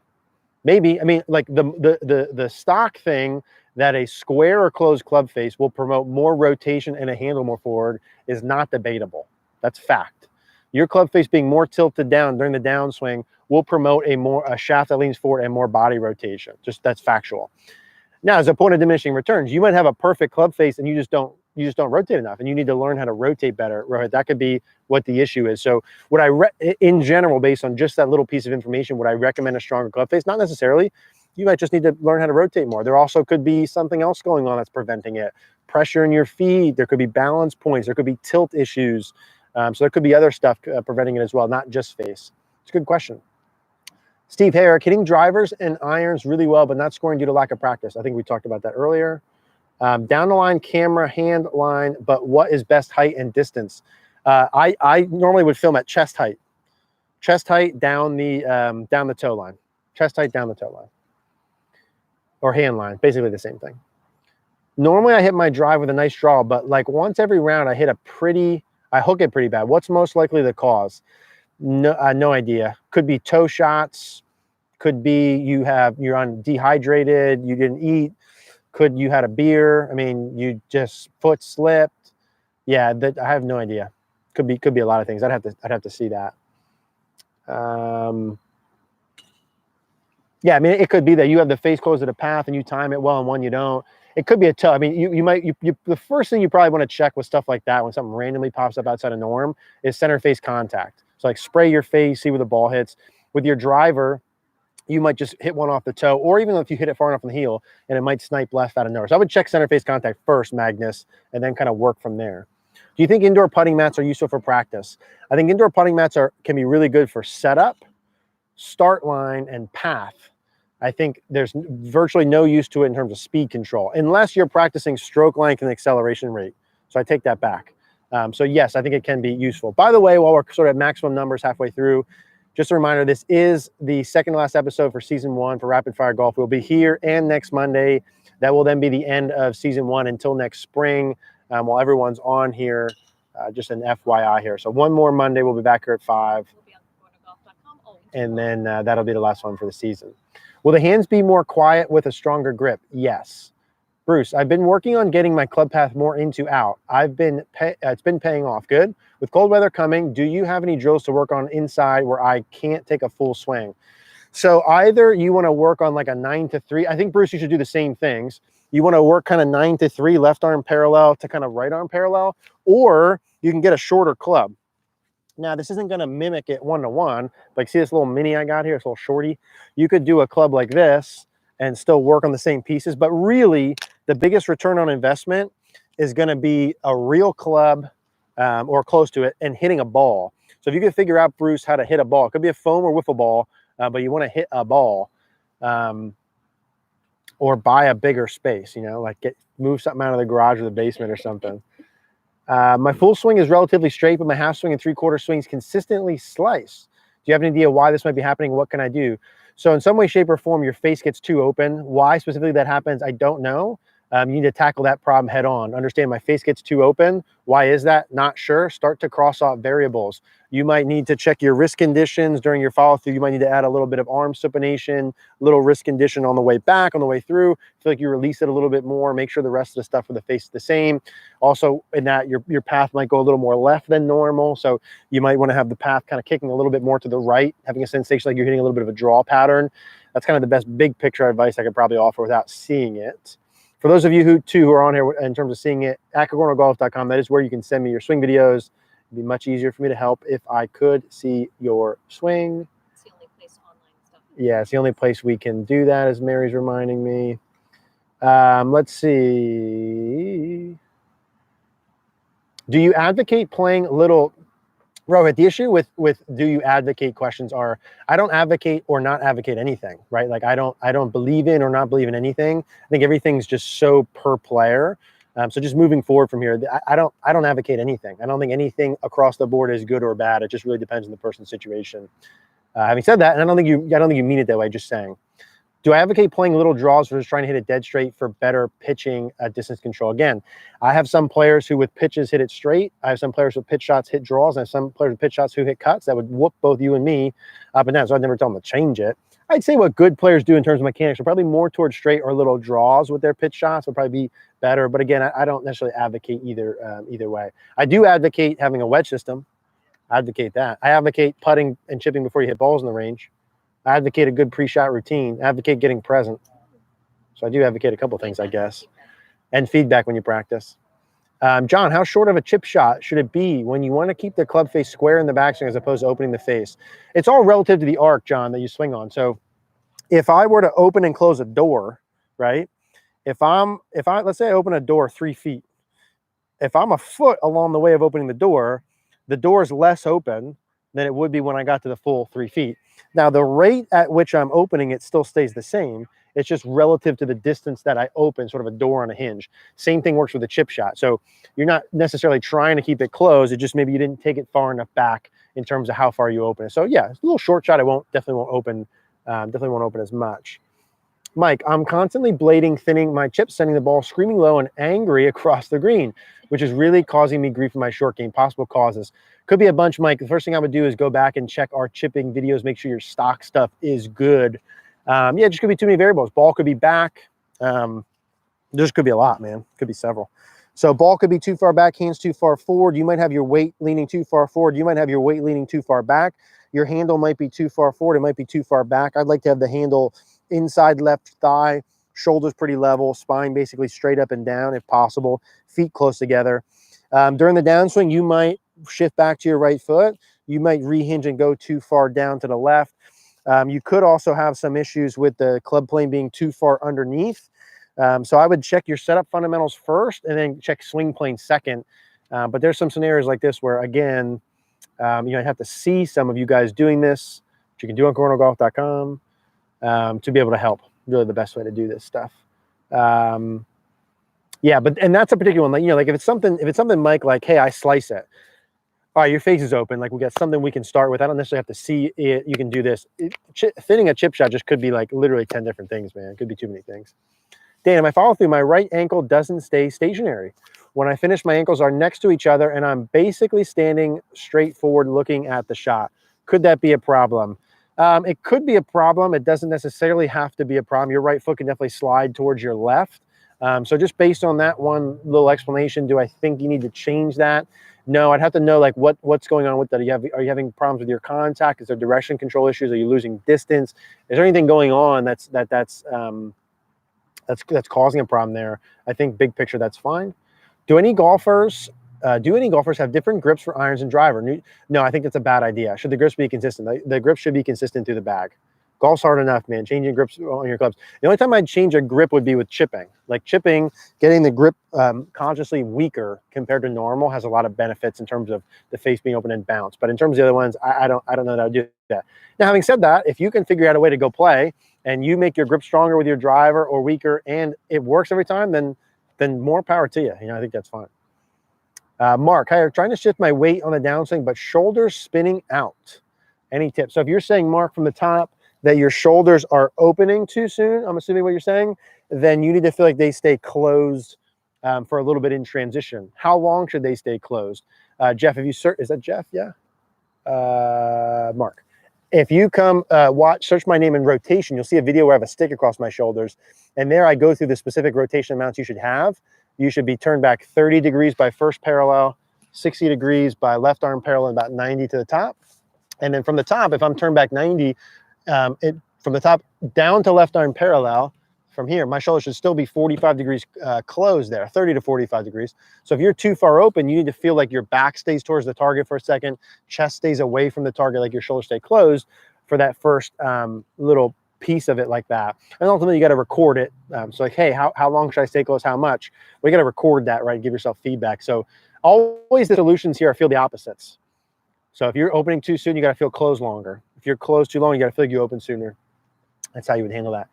A: Maybe, I mean, like the stock thing that a square or closed club face will promote more rotation and a handle more forward is not debatable. That's fact. Your club face being more tilted down during the downswing will promote a shaft that leans forward and more body rotation. Just that's factual. Now, as a point of diminishing returns, you might have a perfect club face and you just don't rotate enough, and you need to learn how to rotate better. Rohit, that could be what the issue is. So would in general, based on just that little piece of information, would I recommend a stronger club face? Not necessarily. You might just need to learn how to rotate more. There also could be something else going on that's preventing it. Pressure in your feet. There could be balance points. There could be tilt issues. So there could be other stuff preventing it as well, not just face. It's a good question. Steve Herrick, hitting drivers and irons really well, but not scoring due to lack of practice. I think we talked about that earlier. Down the line, camera, hand line, but what is best height and distance? I normally would film at chest height. Chest height down the toe line. Chest height down the toe line. Or hand line, basically the same thing. Normally I hit my drive with a nice draw, but like once every round I hook it pretty bad. What's most likely the cause? No idea. Could be toe shots. Could be you're dehydrated. You didn't eat. Could you had a beer? I mean, you just foot slipped. Yeah, I have no idea. Could be a lot of things. I'd have to see that. Yeah, I mean, it could be that you have the face close to the path and you time it well and one you don't. It could be a toe. I mean, the first thing you probably want to check with stuff like that when something randomly pops up outside of norm is center face contact. So like spray your face, see where the ball hits. With your driver, you might just hit one off the toe, or even if you hit it far enough on the heel and it might snipe left out of nowhere. So I would check center face contact first, Magnus, and then kind of work from there. Do you think indoor putting mats are useful for practice? I think indoor putting mats can be really good for setup, start line, and path. I think there's virtually no use to it in terms of speed control, unless you're practicing stroke length and acceleration rate. So I take that back. So yes, I think it can be useful. By the way, while we're sort of at maximum numbers halfway through, just a reminder, this is the second to last episode for season 1 for Rapid Fire Golf. We'll be here and next Monday. That will then be the end of season 1 until next spring, while everyone's on here. Just an FYI here. So one more Monday, we'll be back here at 5.
B: We'll be on cogornogolf.com.
A: And then that'll be the last one for the season. Will the hands be more quiet with a stronger grip? Yes. Bruce, I've been working on getting my club path more into out. It's been paying off. Good. With cold weather coming, do you have any drills to work on inside where I can't take a full swing? So either you want to work on like a 9-3. I think, Bruce, you should do the same things. You want to work kind of 9-3, left arm parallel to kind of right arm parallel, or you can get a shorter club. Now, this isn't going to mimic it one-to-one. Like, see this little mini I got here, this little shorty? You could do a club like this and still work on the same pieces. But really, the biggest return on investment is going to be a real club or close to it and hitting a ball. So if you can figure out, Bruce, how to hit a ball, it could be a foam or wiffle ball, but you want to hit a ball or buy a bigger space, like move something out of the garage or the basement or something. My full swing is relatively straight, but my half swing and 3/4 swings consistently slice. Do you have any idea why this might be happening? What can I do? So in some way, shape, or form, your face gets too open. Why specifically that happens, I don't know. You need to tackle that problem head on. Understand my face gets too open. Why is that? Not sure. Start to cross off variables. You might need to check your wrist conditions during your follow through. You might need to add a little bit of arm supination, little wrist condition on the way back, on the way through. Feel like you release it a little bit more. Make sure the rest of the stuff for the face is the same. Also, in that your path might go a little more left than normal. So you might want to have the path kind of kicking a little bit more to the right, having a sensation like you're hitting a little bit of a draw pattern. That's kind of the best big picture advice I could probably offer without seeing it. For those of you who are on here in terms of seeing it, at cogornogolf.com, that is where you can send me your swing videos. It'd be much easier for me to help if I could see your swing.
B: It's the only place online stuff.
A: Yeah, it's the only place we can do that, as Mary's reminding me. Let's see. Do you advocate playing little... Rohit, the issue with do you advocate questions are, I don't advocate or not advocate anything, right? Like I don't believe in or not believe in anything. I think everything's just so per player. So just moving forward from here, I don't advocate anything. I don't think anything across the board is good or bad. It just really depends on the person's situation. Having said that, and I don't think you mean it that way, just saying. Do I advocate playing little draws versus trying to hit it dead straight for better pitching distance control? Again, I have some players who with pitches hit it straight. I have some players with pitch shots hit draws. I have some players with pitch shots who hit cuts that would whoop both you and me up and down. So I'd never tell them to change it. I'd say what good players do in terms of mechanics are probably more towards straight or little draws with their pitch shots would probably be better. But again, I don't necessarily advocate either way. I do advocate having a wedge system. I advocate that. I advocate putting and chipping before you hit balls in the range. I advocate a good pre-shot routine. I advocate getting present. So I do advocate a couple things, I guess. And feedback when you practice. John, how short of a chip shot should it be when you want to keep the club face square in the backswing as opposed to opening the face? It's all relative to the arc, John, that you swing on. So if I were to open and close a door, right? If I let's say I open a door 3 feet, if I'm a foot along the way of opening the door is less open than it would be when I got to the full 3 feet. Now the rate at which I'm opening it still stays the same. It's just relative to the distance that I open, sort of a door on a hinge. Same thing works with a chip shot. So you're not necessarily trying to keep it closed. It just maybe you didn't take it far enough back in terms of how far you open it. So yeah, it's a little short shot. Definitely won't open as much. Mike, I'm constantly blading, thinning my chips, sending the ball screaming low and angry across the green, which is really causing me grief in my short game. Possible causes. Could be a bunch, Mike. The first thing I would do is go back and check our chipping videos, make sure your stock stuff is good. Yeah, it just could be too many variables. Ball could be back. There's could be a lot, man. Could be several. So ball could be too far back, hands too far forward. You might have your weight leaning too far forward. You might have your weight leaning too far back. Your handle might be too far forward. It might be too far back. I'd like to have the handle inside left thigh, shoulders pretty level, spine basically straight up and down if possible, feet close together. During the downswing, you might shift back to your right foot. You might rehinge and go too far down to the left. You could also have some issues with the club plane being too far underneath. So I would check your setup fundamentals first and then check swing plane second. But there's some scenarios like this where, again, I have to see some of you guys doing this, which you can do on CogornoGolf.com to be able to help. Really the best way to do this stuff. Yeah, and that's a particular one. Like, if it's something, Mike, like, hey, I slice it. All right, your face is open. Like, we got something we can start with. I don't necessarily have to see it. You can do this. Thinning a chip shot just could be like literally 10 different things, man. It could be too many things. Dan, my follow through, my right ankle doesn't stay stationary. When I finish, my ankles are next to each other and I'm basically standing straight forward looking at the shot. Could that be a problem? It could be a problem. It doesn't necessarily have to be a problem. Your right foot can definitely slide towards your left. So just based on that one little explanation, do I think you need to change that? No, I'd have to know like what's going on with that. Are you having problems with your contact? Is there direction control issues? Are you losing distance? Is there anything going on that's causing a problem there? I think big picture, that's fine. Do any golfers have different grips for irons and driver? No, I think that's a bad idea. Should the grips be consistent? The grips should be consistent through the bag. Golf's hard enough, man. Changing grips on your clubs. The only time I'd change a grip would be with chipping. Like chipping, getting the grip consciously weaker compared to normal has a lot of benefits in terms of the face being open and bounce. But in terms of the other ones, I don't know that I would do that. Now, having said that, if you can figure out a way to go play and you make your grip stronger with your driver or weaker and it works every time, then more power to you. I think that's fine. Mark, hi, I'm trying to shift my weight on the downswing, but shoulders spinning out. Any tips? So if you're saying, Mark, from the top that your shoulders are opening too soon, I'm assuming what you're saying, then you need to feel like they stay closed for a little bit in transition. How long should they stay closed? Jeff, if you search, is that Jeff? Yeah. Mark. If you come search my name in rotation, you'll see a video where I have a stick across my shoulders. And there I go through the specific rotation amounts you should have. You should be turned back 30 degrees by first parallel, 60 degrees by left arm parallel, and about 90 to the top. And then from the top, if I'm turned back 90, from the top down to left arm parallel, from here, my shoulder should still be 45 degrees closed there, 30 to 45 degrees. So if you're too far open, you need to feel like your back stays towards the target for a second, chest stays away from the target, like your shoulders stay closed for that first little piece of it like that. And ultimately, you got to record it. So like, hey, how long should I stay close? How much? We got to record that, right? Give yourself feedback. So always the solutions here are feel the opposites. So if you're opening too soon, you got to feel closed longer. If you're closed too long, you got to feel like you open sooner. That's how you would handle that.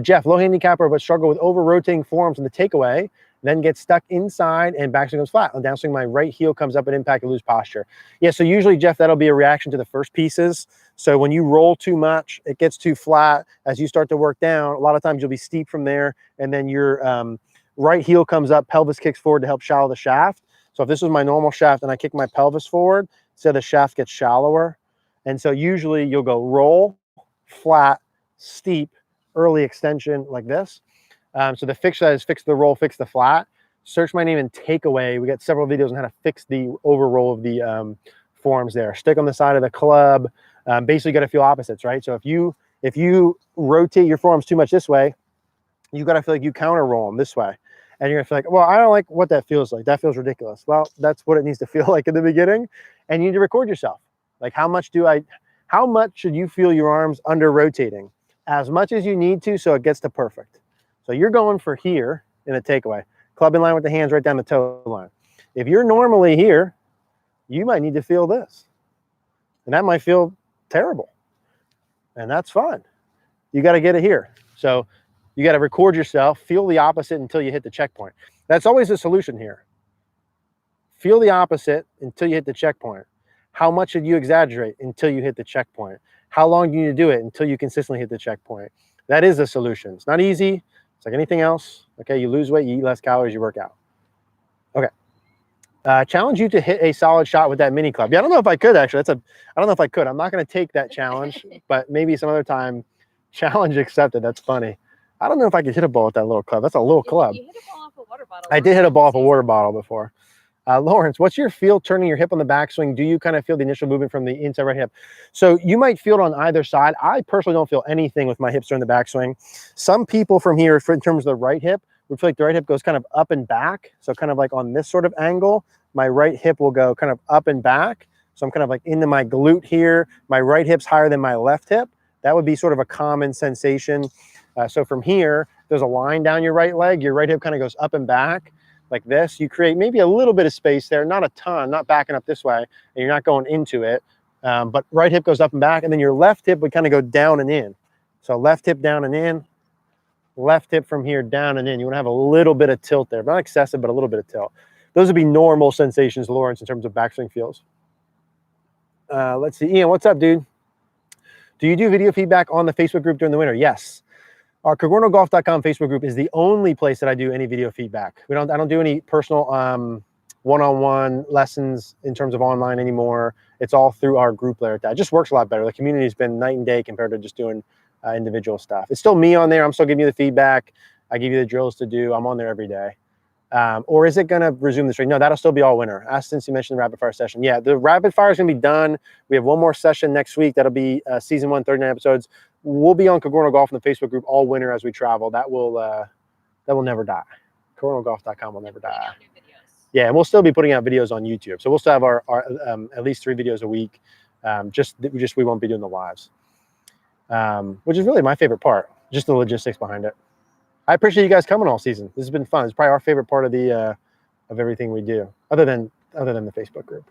A: Jeff, low handicapper, but struggle with over-rotating forearms in the takeaway, then get stuck inside and backswing goes flat. On downswing, my right heel comes up at impact and lose posture. Yeah, so usually, Jeff, that'll be a reaction to the first pieces. So when you roll too much, it gets too flat. As you start to work down, a lot of times you'll be steep from there, and then your right heel comes up, pelvis kicks forward to help shallow the shaft. So if this was my normal shaft and I kick my pelvis forward, so the shaft gets shallower. And so usually you'll go roll, flat, steep, early extension like this. So the fix that is fix the roll, fix the flat. Search my name in takeaway. We got several videos on how to fix the over roll of the forearms there. Stick on the side of the club. Basically, you got to feel opposites, right? So if you rotate your forearms too much this way, you got to feel like you counter roll them this way. And you're gonna feel like, well, I don't like what that feels like. That feels ridiculous. Well, that's what it needs to feel like in the beginning. And you need to record yourself. Like, how much should you feel your arms under rotating? As much as you need to, so it gets to perfect. So you're going for here in a takeaway. Club in line with the hands right down the toe line. If you're normally here, you might need to feel this. And that might feel terrible. And that's fine. You got to get it here. So you got to record yourself, feel the opposite until you hit the checkpoint. That's always the solution here. Feel the opposite until you hit the checkpoint. How much should you exaggerate until you hit the checkpoint? How long do you need to do it until you consistently hit the checkpoint? That is the solution. It's not easy. It's like anything else. Okay, you lose weight, you eat less calories, you work out. Okay. Challenge you to hit a solid shot with that mini club. Yeah, I don't know if I could actually. I don't know if I could. I'm not going to take that challenge, but maybe some other time. Challenge accepted. That's funny. I don't know if I could hit a ball with that little club. That's a little club.
B: You hit a ball off a water bottle.
A: I did hit a ball off a water bottle before. Lawrence, what's your feel turning your hip on the backswing? Do you kind of feel the initial movement from the inside right hip? So you might feel it on either side. I personally don't feel anything with my hips during the backswing. Some people from here, in terms of the right hip, would feel like the right hip goes kind of up and back. So kind of like on this sort of angle, my right hip will go kind of up and back. So I'm kind of like into my glute here. My right hip's higher than my left hip. That would be sort of a common sensation. So from here, there's a line down your right leg. Your right hip kind of goes up and back like this. You create maybe a little bit of space there, not a ton, not backing up this way, and you're not going into it. But right hip goes up and back, and then your left hip would kind of go down and in. So left hip down and in, left hip from here down and in. You want to have a little bit of tilt there, not excessive, but a little bit of tilt. Those would be normal sensations, Lawrence, in terms of backswing feels. Let's see. Ian, what's up, dude? Do you do video feedback on the Facebook group during the winter? Yes. Our CogornoGolf.com Facebook group is the only place that I do any video feedback. I don't do any personal one-on-one lessons in terms of online anymore. It's all through our group layer. It just works a lot better. The community's been night and day compared to just doing individual stuff. It's still me on there. I'm still giving you the feedback. I give you the drills to do. I'm on there every day. Or is it going to resume the streak? No, that'll still be all winter. Since you mentioned the rapid fire session. Yeah, the rapid fire is going to be done. We have one more session next week. That'll be season 1, 39 episodes. We'll be on Cogorno Golf in the Facebook group all winter as we travel. That will never die. CogornoGolf.com will never die. Yeah, and we'll still be putting out videos on YouTube. So we'll still have our at least 3 videos a week. We won't be doing the lives, which is really my favorite part. Just the logistics behind it. I appreciate you guys coming all season. This has been fun. It's probably our favorite part of the of everything we do, other than the Facebook group.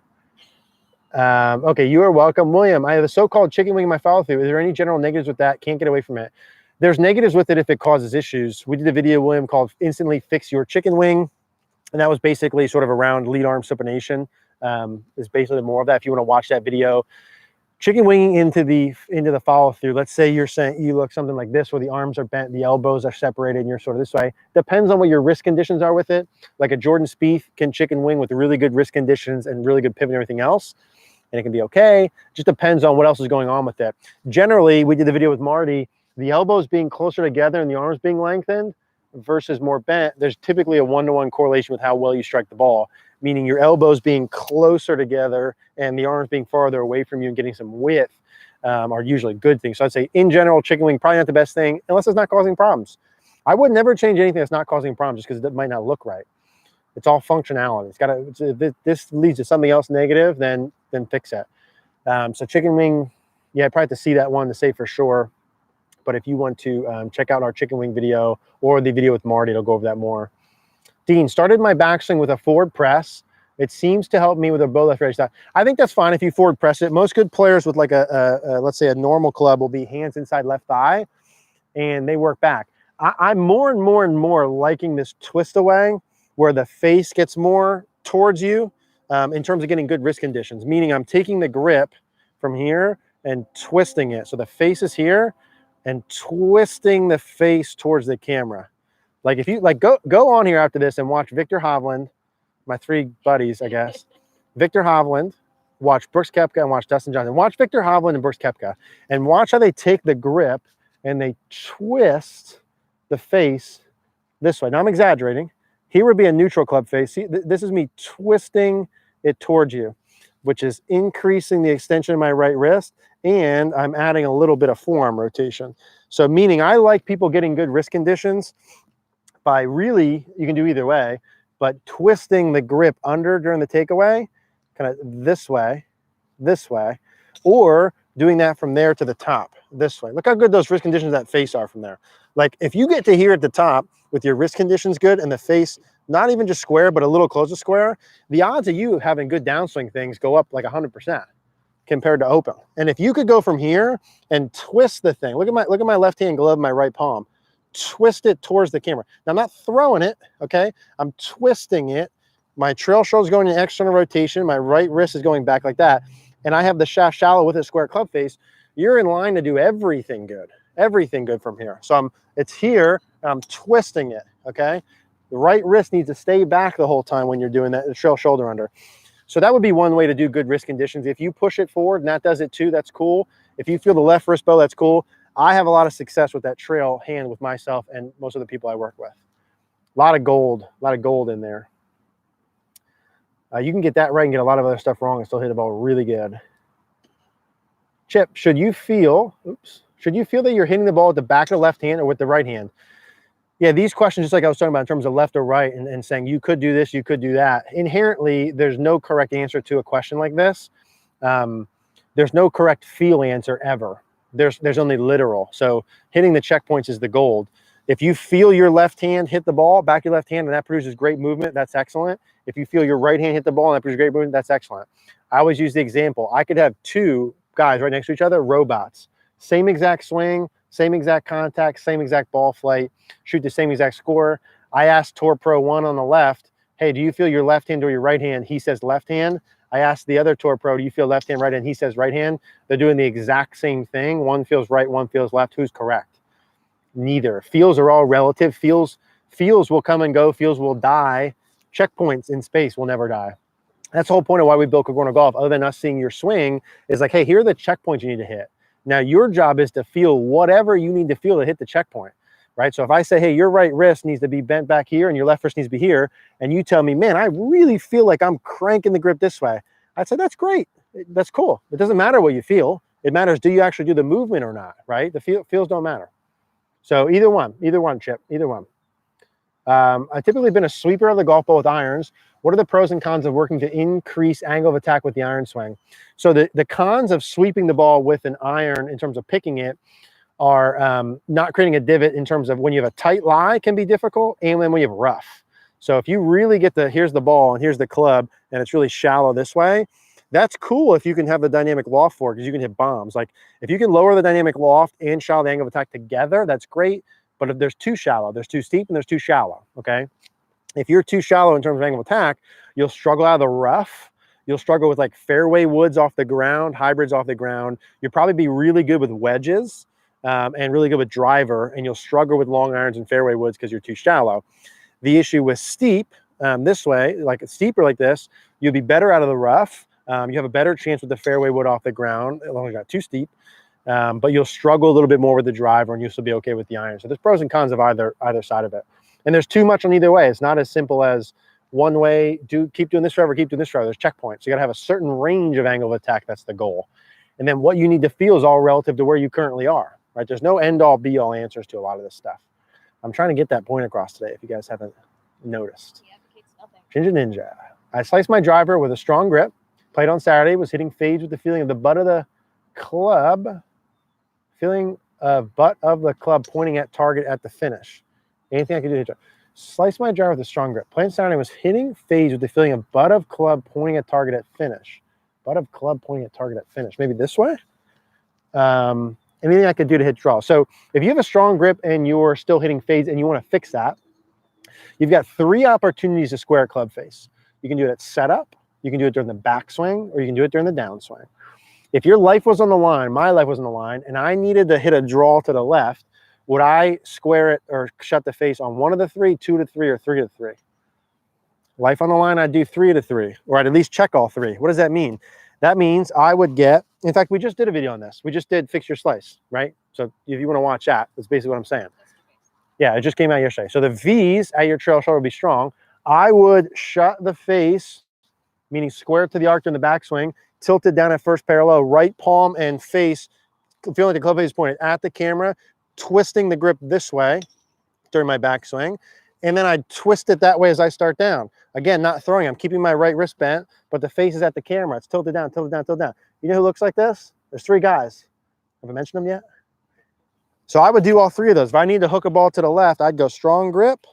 A: Okay, you are welcome, William. I have a so-called chicken wing in my follow-through. Is there any general negatives with that? Can't get away from it. There's negatives with it if it causes issues. We did a video, William, called "Instantly Fix Your Chicken Wing," and that was basically sort of around lead arm supination. Is basically more of that. If you want to watch that video. Chicken winging into the follow through. Let's say you're saying you look something like this, where the arms are bent, the elbows are separated, and you're sort of this way. Depends on what your wrist conditions are with it. Like a Jordan Spieth can chicken wing with really good wrist conditions and really good pivot and everything else, and it can be okay. Just depends on what else is going on with it. Generally, we did the video with Marty. The elbows being closer together and the arms being lengthened versus more bent. There's typically a 1-to-1 correlation with how well you strike the ball. Meaning your elbows being closer together and the arms being farther away from you and getting some width are usually good things. So I'd say in general, chicken wing, probably not the best thing unless it's not causing problems. I would never change anything that's not causing problems just because it might not look right. It's all functionality. If this leads to something else negative, then fix it. So chicken wing, yeah, I'd probably have to see that one to say for sure. But if you want to check out our chicken wing video or the video with Marty, it'll go over that more. Dean, started my backswing with a forward press. It seems to help me with a bow left right side. I think that's fine if you forward press it. Most good players with like let's say a normal club will be hands inside left thigh, and they work back. I'm more and more liking this twist away where the face gets more towards you in terms of getting good wrist conditions, meaning I'm taking the grip from here and twisting it. So the face is here and twisting the face towards the camera. Like if you go on here after this and watch Victor Hovland, my 3 buddies, I guess. Victor Hovland, watch Brooks Koepka, and watch Dustin Johnson. Watch Victor Hovland and Brooks Koepka, and watch how they take the grip and they twist the face this way. Now I'm exaggerating. Here would be a neutral club face. See, this is me twisting it towards you. which is increasing the extension of my right wrist, and I'm adding a little bit of forearm rotation. So meaning I like people getting good wrist conditions by really, you can do either way, but twisting the grip under during the takeaway, kind of this way, or doing that from there to the top, this way. Look how good those wrist conditions that face are from there. Like if you get to here at the top with your wrist conditions good and the face not even just square, but a little close to square, the odds of you having good downswing things go up like 100% compared to open. And if you could go from here and twist the thing, look at my left hand glove, my right palm, twist it towards the camera. Now I'm not throwing it, okay? I'm twisting it. My trail shoulder is going in external rotation. My right wrist is going back like that. And I have the shaft shallow with a square club face. You're in line to do everything good from here. So it's here, and I'm twisting it, okay? The right wrist needs to stay back the whole time when you're doing that, the trail shoulder under. So that would be one way to do good wrist conditions. If you push it forward and that does it too, that's cool. If you feel the left wrist bow, that's cool. I have a lot of success with that trail hand with myself and most of the people I work with. A lot of gold in there. You can get that right and get a lot of other stuff wrong and still hit the ball really good. Chip, should you feel that you're hitting the ball with the back of the left hand or with the right hand? Yeah, these questions, just like I was talking about in terms of left or right and saying you could do this, you could do that. Inherently, there's no correct answer to a question like this. There's no correct feel answer ever. There's only literal. So hitting the checkpoints is the gold. If you feel your left hand hit the ball, back your left hand, and that produces great movement, that's excellent. If you feel your right hand hit the ball and that produces great movement, that's excellent. I always use the example. I could have two guys right next to each other, robots. Same exact swing, same exact contact, same exact ball flight, shoot the same exact score. I asked Tour Pro 1 on the left, hey, do you feel your left hand or your right hand? He says left hand. I asked the other Tour Pro, do you feel left hand, right hand? He says right hand. They're doing the exact same thing. One feels right, one feels left. Who's correct? Neither. Feels are all relative. Feels will come and go. Feels will die. Checkpoints in space will never die. That's the whole point of why we built Cogorno Golf, other than us seeing your swing, is like, hey, here are the checkpoints you need to hit. Now, your job is to feel whatever you need to feel to hit the checkpoint, right? So if I say, hey, your right wrist needs to be bent back here and your left wrist needs to be here, and you tell me, man, I really feel like I'm cranking the grip this way, I'd say, that's great. That's cool. It doesn't matter what you feel. It matters, do you actually do the movement or not, right? The feels don't matter. So either one, Chip, either one. I've typically been a sweeper of the golf ball with irons. What are the pros and cons of working to increase angle of attack with the iron swing? So the cons of sweeping the ball with an iron in terms of picking it are not creating a divot in terms of when you have a tight lie can be difficult, and when you have rough. So if you really get here's the ball and here's the club and it's really shallow this way, that's cool if you can have the dynamic loft for it, because you can hit bombs. Like if you can lower the dynamic loft and shallow the angle of attack together, that's great. But if there's too shallow, there's too steep and there's too shallow, okay? If you're too shallow in terms of angle of attack, you'll struggle out of the rough. You'll struggle with like fairway woods off the ground, hybrids off the ground. You'll probably be really good with wedges and really good with driver, and you'll struggle with long irons and fairway woods because you're too shallow. The issue with steep this way, like steeper like this, you'll be better out of the rough. You have a better chance with the fairway wood off the ground, as long as you're not too steep. But you'll struggle a little bit more with the driver, and you'll still be okay with the iron. So there's pros and cons of either side of it. And there's too much on either way. It's not as simple as one way, keep doing this forever, keep doing this forever. There's checkpoints. You got to have a certain range of angle of attack. That's the goal. And then what you need to feel is all relative to where you currently are, right? There's no end-all, be-all answers to a lot of this stuff. I'm trying to get that point across today, if you guys haven't noticed. Ginger Ninja. I sliced my driver with a strong grip. Played on Saturday. Was hitting fades with the feeling of the butt of the club. Feeling butt of the club pointing at target at the finish. Anything I could do to hit. Slice my driver with a strong grip. Playing Saturday was hitting fades with the feeling of butt of club pointing at target at finish. Butt of club pointing at target at finish. Maybe this way. Anything I could do to hit draw. So if you have a strong grip and you're still hitting fades and you want to fix that, you've got 3 opportunities to square a club face. You can do it at setup, you can do it during the backswing, or you can do it during the downswing. If your life was on the line, my life was on the line, and I needed to hit a draw to the left, would I square it or shut the face on 1 of the 3, 2 to 3, or 3 to 3? Life on the line, I'd do 3 to 3, or I'd at least check all 3. What does that mean? That means I would get, in fact, we just did a video on this. We just did fix your slice, right? So if you want to watch that, that's basically what I'm saying. Yeah, it just came out yesterday. So the V's at your trail shoulder would be strong. I would shut the face meaning square to the arc during the backswing, tilted down at first parallel, right palm and face, feeling like the club face is pointed at the camera, twisting the grip this way during my backswing. And then I twist it that way as I start down. Again, not throwing, I'm keeping my right wrist bent, but the face is at the camera. It's tilted down, tilted down, tilted down. You know who looks like this? There's 3 guys. Have I mentioned them yet? So I would do all 3 of those. If I need to hook a ball to the left, I'd go strong grip.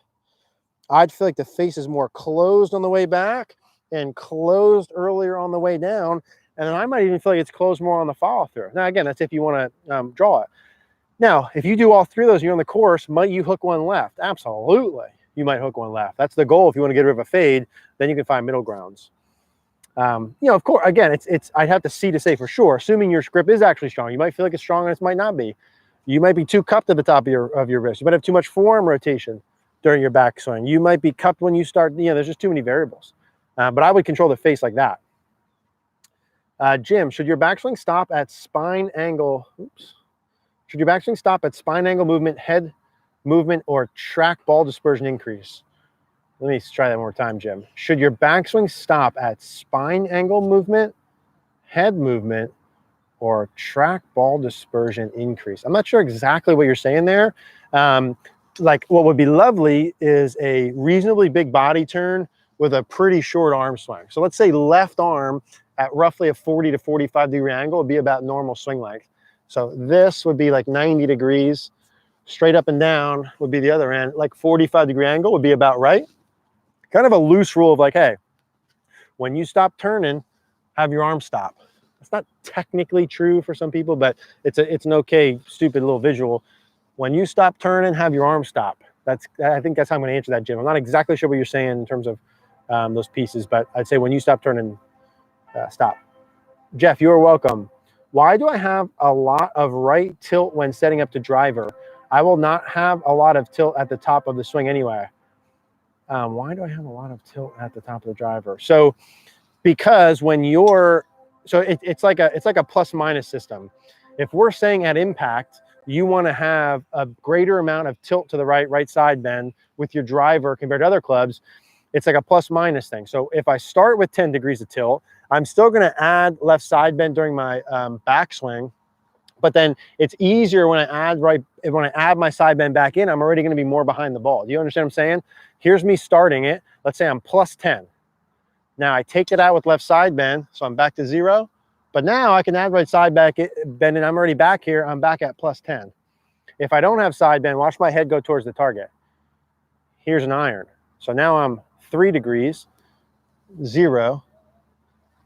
A: I'd feel like the face is more closed on the way back and closed earlier on the way down. And then I might even feel like it's closed more on the follow through. Now, again, that's if you want to draw it. Now, if you do all 3 of those and you're on the course, might you hook one left? Absolutely. You might hook one left. That's the goal. If you want to get rid of a fade, then you can find middle grounds. You know, of course, again, I'd have to see to say for sure, assuming your grip is actually strong. You might feel like it's strong and it might not be. You might be too cupped at the top of your wrist. You might have too much forearm rotation during your backswing. You might be cupped when you start, you know, there's just too many variables. But I would control the face like that. Jim, should your backswing stop at spine angle? Oops. Should your backswing stop at spine angle movement, head movement, or track ball dispersion increase? Let me try that one more time, Jim. Should your backswing stop at spine angle movement, head movement, or track ball dispersion increase? I'm not sure exactly what you're saying there. Like what would be lovely is a reasonably big body turn with a pretty short arm swing. So let's say left arm at roughly a 40 to 45 degree angle would be about normal swing length. So this would be like 90 degrees. Straight up and down would be the other end. Like 45 degree angle would be about right. Kind of a loose rule of like, hey, when you stop turning, have your arm stop. It's not technically true for some people, but it's an okay, stupid little visual. When you stop turning, have your arm stop. I think that's how I'm going to answer that, Jim. I'm not exactly sure what you're saying in terms of those pieces, but I'd say when you stop turning, stop. Jeff, you're welcome. Why do I have a lot of right tilt when setting up to driver? I will not have a lot of tilt at the top of the swing anyway. Why do I have a lot of tilt at the top of the driver? So because when you're, so it's like a plus minus system. If we're saying at impact, you want to have a greater amount of tilt to the right side bend with your driver compared to other clubs, it's like a plus minus thing. So if I start with 10 degrees of tilt, I'm still going to add left side bend during my backswing, but then it's easier when I add my side bend back in, I'm already going to be more behind the ball. Do you understand what I'm saying? Here's me starting it. Let's say I'm plus 10. Now I take it out with left side bend, so I'm back to 0. But now I can add right side bend, and I'm already back here. I'm back at plus 10. If I don't have side bend, watch my head go towards the target. Here's an iron. So now I'm 3 degrees, 0,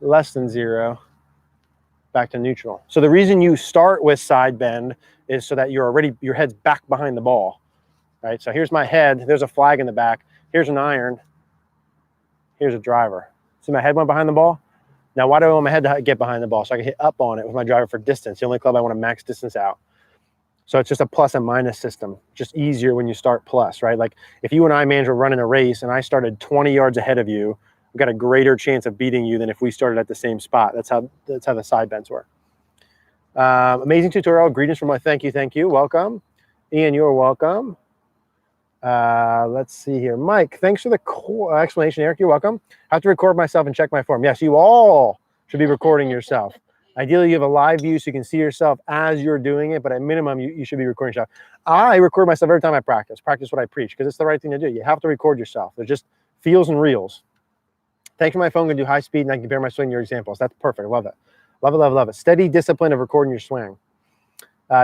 A: less than 0, back to neutral. So the reason you start with side bend is so that your head's back behind the ball, right? So here's my head. There's a flag in the back. Here's an iron. Here's a driver. See my head went behind the ball? Now, why do I want my head to get behind the ball? So I can hit up on it with my driver for distance. The only club I want to max distance out. So it's just a plus and minus system. Just easier when you start plus, right? Like if you and I, man, were running a race and I started 20 yards ahead of you, I've got a greater chance of beating you than if we started at the same spot. That's how the side bends work. Amazing tutorial. Greetings from my thank you. Welcome. Ian, you're welcome. Let's see here. Mike, thanks for the explanation. Eric, you're welcome. I have to record myself and check my form. Yes, you all should be recording yourself. Ideally, you have a live view so you can see yourself as you're doing it, but at minimum, you should be recording yourself. I record myself every time I practice what I preach, because it's the right thing to do. You have to record yourself. There's just feels and reels. Thanks for my phone. Going to do high speed, and I can compare my swing to your examples. That's perfect. Love it. Love it. Steady discipline of recording your swing.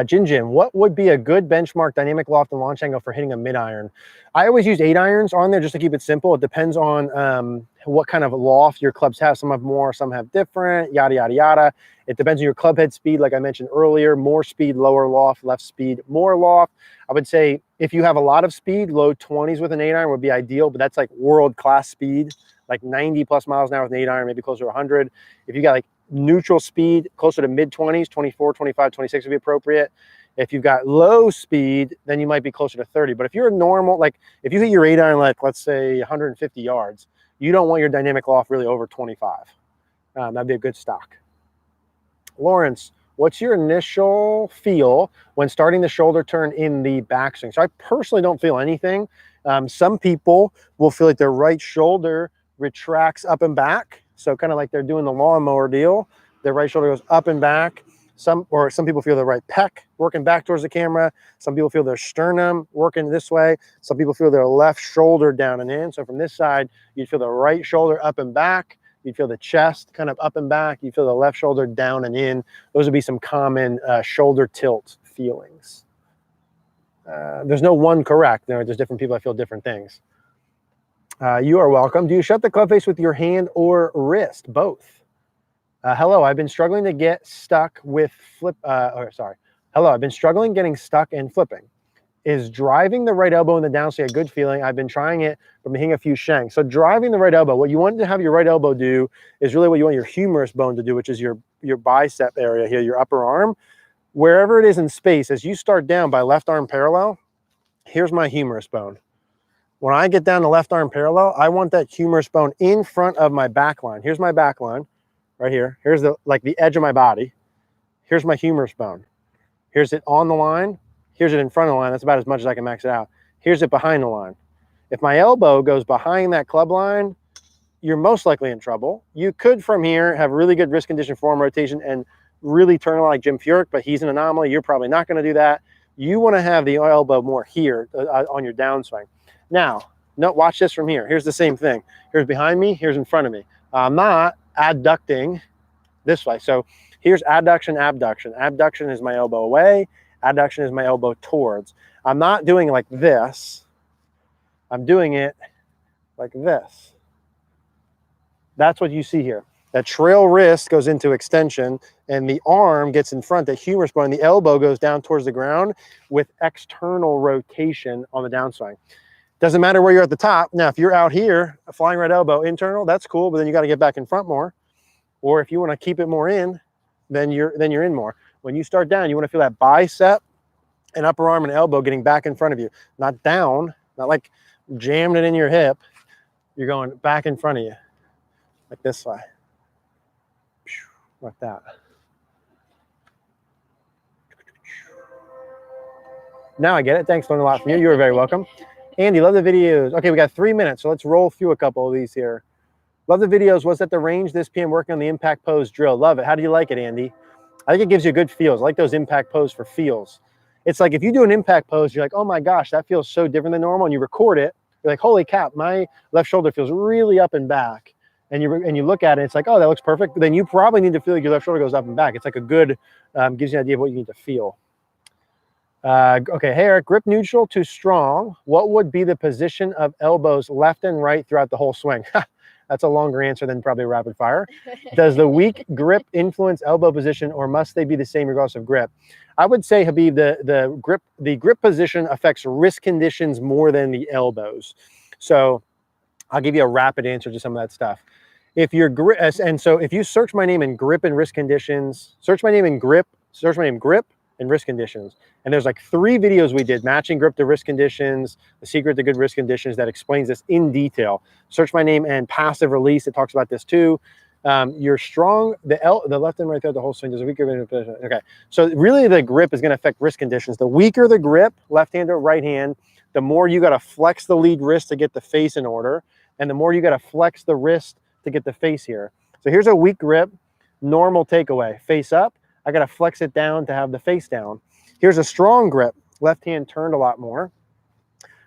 A: Jin, what would be a good benchmark dynamic loft and launch angle for hitting a mid iron? I always use 8 irons on there just to keep it simple. It depends on what kind of loft your clubs have. Some have more, some have different, yada, yada, yada. It depends on your club head speed, like I mentioned earlier. More speed, lower loft, left speed, more loft. I would say if you have a lot of speed, low 20s with an 8 iron would be ideal, but that's like world-class speed, like 90 plus miles an hour with an 8 iron, maybe closer to 100. If you got like neutral speed, closer to mid 20s, 24, 25, 26 would be appropriate. If you've got low speed, then you might be closer to 30. But if you're normal, like if you hit your 8 iron, like let's say 150 yards, you don't want your dynamic loft really over 25. That'd be a good stock. Lawrence, what's your initial feel when starting the shoulder turn in the backswing? So I personally don't feel anything. Some people will feel like their right shoulder retracts up and back. So kind of like they're doing the lawnmower deal. Their right shoulder goes up and back. Some people feel their right pec working back towards the camera. Some people feel their sternum working this way. Some people feel their left shoulder down and in. So from this side, you'd feel the right shoulder up and back. You'd feel the chest kind of up and back. You feel the left shoulder down and in. Those would be some common shoulder tilt feelings. There's no one correct. There's different people that feel different things. You are welcome. Do you shut the club face with your hand or wrist? Both. Hello, I've been struggling to get stuck with Hello, I've been struggling getting stuck and flipping. Is driving the right elbow in the downswing a good feeling? I've been trying it, but I'm hitting a few shanks. So driving the right elbow, what you want to have your right elbow do is really what you want your humerus bone to do, which is your bicep area here, your upper arm. Wherever it is in space, as you start down by left arm parallel, here's my humerus bone. When I get down to left arm parallel, I want that humerus bone in front of my back line. Here's my back line. Right here. Here's the edge of my body. Here's my humerus bone. Here's it on the line. Here's it in front of the line. That's about as much as I can max it out. Here's it behind the line. If my elbow goes behind that club line, you're most likely in trouble. You could from here have really good wrist condition form rotation and really turn it like Jim Furyk, but he's an anomaly. You're probably not going to do that. You want to have the elbow more here on your downswing. Now, watch this from here. Here's the same thing. Here's behind me. Here's in front of me. I'm not adducting this way. So here's adduction, abduction. Abduction is my elbow away. Adduction is my elbow towards. I'm not doing it like this. I'm doing it like this. That's what you see here. That trail wrist goes into extension and the arm gets in front, the humerus bone, the elbow goes down towards the ground with external rotation on the downswing. Doesn't matter where you're at the top. Now, if you're out here, a flying right elbow internal, that's cool, but then you got to get back in front more. Or if you want to keep it more in, then you're in more. When you start down, you want to feel that bicep and upper arm and elbow getting back in front of you, not down, not like jamming it in your hip. You're going back in front of you, like this way, like that. Now I get it. Thanks, learned a lot from you. You are very welcome. Andy, love the videos. Okay, we got 3 minutes, so let's roll through a couple of these here. Love the videos. Was at the range this PM working on the impact pose drill. Love it. How do you like it, Andy? I think it gives you good feels. I like those impact pose for feels. It's like if you do an impact pose, you're like, oh my gosh, that feels so different than normal. And you record it. You're like, holy cap, my left shoulder feels really up and back. And you look at it, it's like, oh, that looks perfect. But then you probably need to feel like your left shoulder goes up and back. It's like a good, gives you an idea of what you need to feel. Okay, hey Eric, grip neutral to strong. What would be the position of elbows left and right throughout the whole swing? That's a longer answer than probably rapid fire. Does the weak grip influence elbow position, or must they be the same regardless of grip? I would say, Habib, the grip position affects wrist conditions more than the elbows. So I'll give you a rapid answer to some of that stuff. If your grip, and so if you search my name in grip and wrist conditions, search my name in grip, search my name grip and wrist conditions. And there's like 3 videos we did, matching grip to wrist conditions, the secret to good wrist conditions, that explains this in detail. Search my name and passive release. It talks about this too. You're strong, the left and right there, the whole swing, there's a weaker position. Okay, so really the grip is going to affect wrist conditions. The weaker the grip, left hand or right hand, the more you got to flex the lead wrist to get the face in order, and the more you got to flex the wrist to get the face here. So here's a weak grip, normal takeaway, face up. I got to flex it down to have the face down. Here's a strong grip, left hand turned a lot more.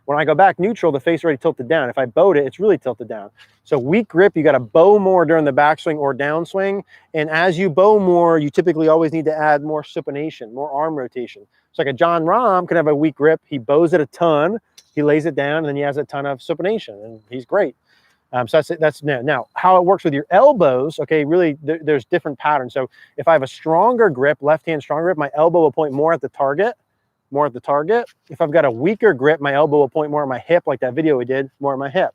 A: When I go back neutral, the face already tilted down. If I bowed it, it's really tilted down. So weak grip, you got to bow more during the backswing or downswing. And as you bow more, you typically always need to add more supination, more arm rotation. So like a John Rahm can have a weak grip. He bows it a ton, he lays it down, and then he has a ton of supination, and he's great. So that's now how it works with your elbows. Okay, really, there's different patterns. So if I have a stronger grip, left hand strong grip, my elbow will point more at the target, more at the target. If I've got a weaker grip, my elbow will point more at my hip, like that video we did, more at my hip.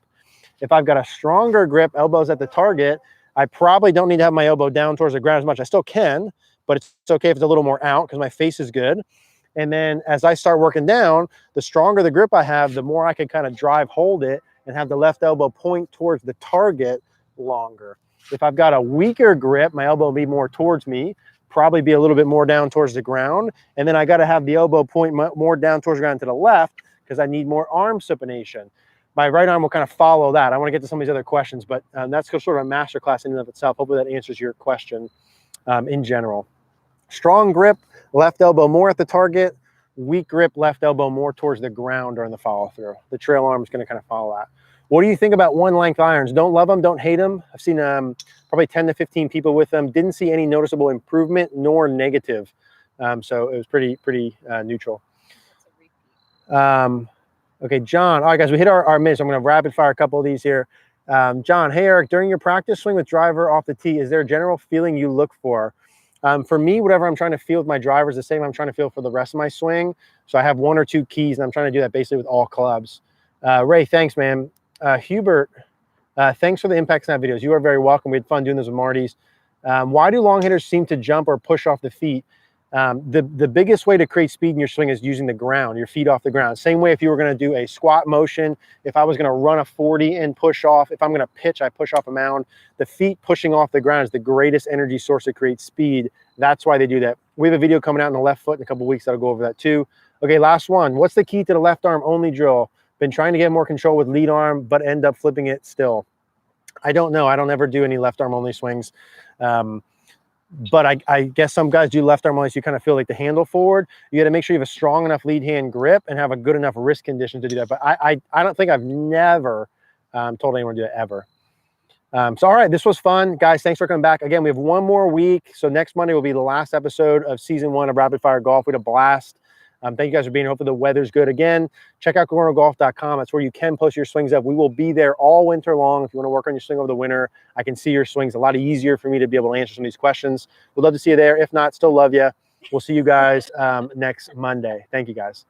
A: If I've got a stronger grip, elbows at the target, I probably don't need to have my elbow down towards the ground as much. I still can, but it's okay if it's a little more out because my face is good. And then as I start working down, the stronger the grip I have, the more I can kind of drive, hold it, and have the left elbow point towards the target longer. If I've got a weaker grip, my elbow will be more towards me, probably be a little bit more down towards the ground. And then I got to have the elbow point more down towards the ground to the left because I need more arm supination. my right arm will kind of follow that. I want to get to some of these other questions, but that's sort of a masterclass in and of itself. Hopefully that answers your question in general. Strong grip, left elbow more at the target. Weak grip, left elbow more towards the ground during the follow through. The trail arm is going to kind of follow that. What do you think about one length irons? Don't love them, don't hate them. I've seen probably 10 to 15 people with them. Didn't see any noticeable improvement nor negative. So it was pretty neutral. Okay, John. All right, guys, we hit our minutes. I'm going to rapid fire a couple of these here. John, hey, Eric, during your practice swing with driver off the tee, is there a general feeling you look for? For me, whatever I'm trying to feel with my driver is the same I'm trying to feel for the rest of my swing. So I have 1 or 2 keys, and I'm trying to do that basically with all clubs. Ray, thanks, man. Hubert, thanks for the impact snap videos. You are very welcome. We had fun doing this with Marty's. Why do long hitters seem to jump or push off the feet? The biggest way to create speed in your swing is using the ground, your feet off the ground. Same way if you were going to do a squat motion, if I was going to run a 40 and push off, if I'm going to pitch, I push off a mound. The feet pushing off the ground is the greatest energy source to create speed. That's why they do that. We have a video coming out in the left foot in a couple of weeks that'll go over that too. Okay, last one. What's the key to the left arm only drill? Been trying to get more control with lead arm, but end up flipping it still. I don't know. I don't ever do any left arm only swings. But I guess some guys do left arm only, so you kind of feel like the handle forward. You got to make sure you have a strong enough lead hand grip and have a good enough wrist condition to do that. But I don't think I've never told anyone to do that ever. So, all right, this was fun. Guys, thanks for coming back. Again, we have 1 more week. So next Monday will be the last episode of season 1 of Rapid Fire Golf. We had a blast. Thank you guys for being here. Hopefully the weather's good again. Check out CogornoGolf.com. That's where you can post your swings up. We will be there all winter long. If you want to work on your swing over the winter, I can see your swings. A lot easier for me to be able to answer some of these questions. We'd love to see you there. If not, still love you. We'll see you guys next Monday. Thank you, guys.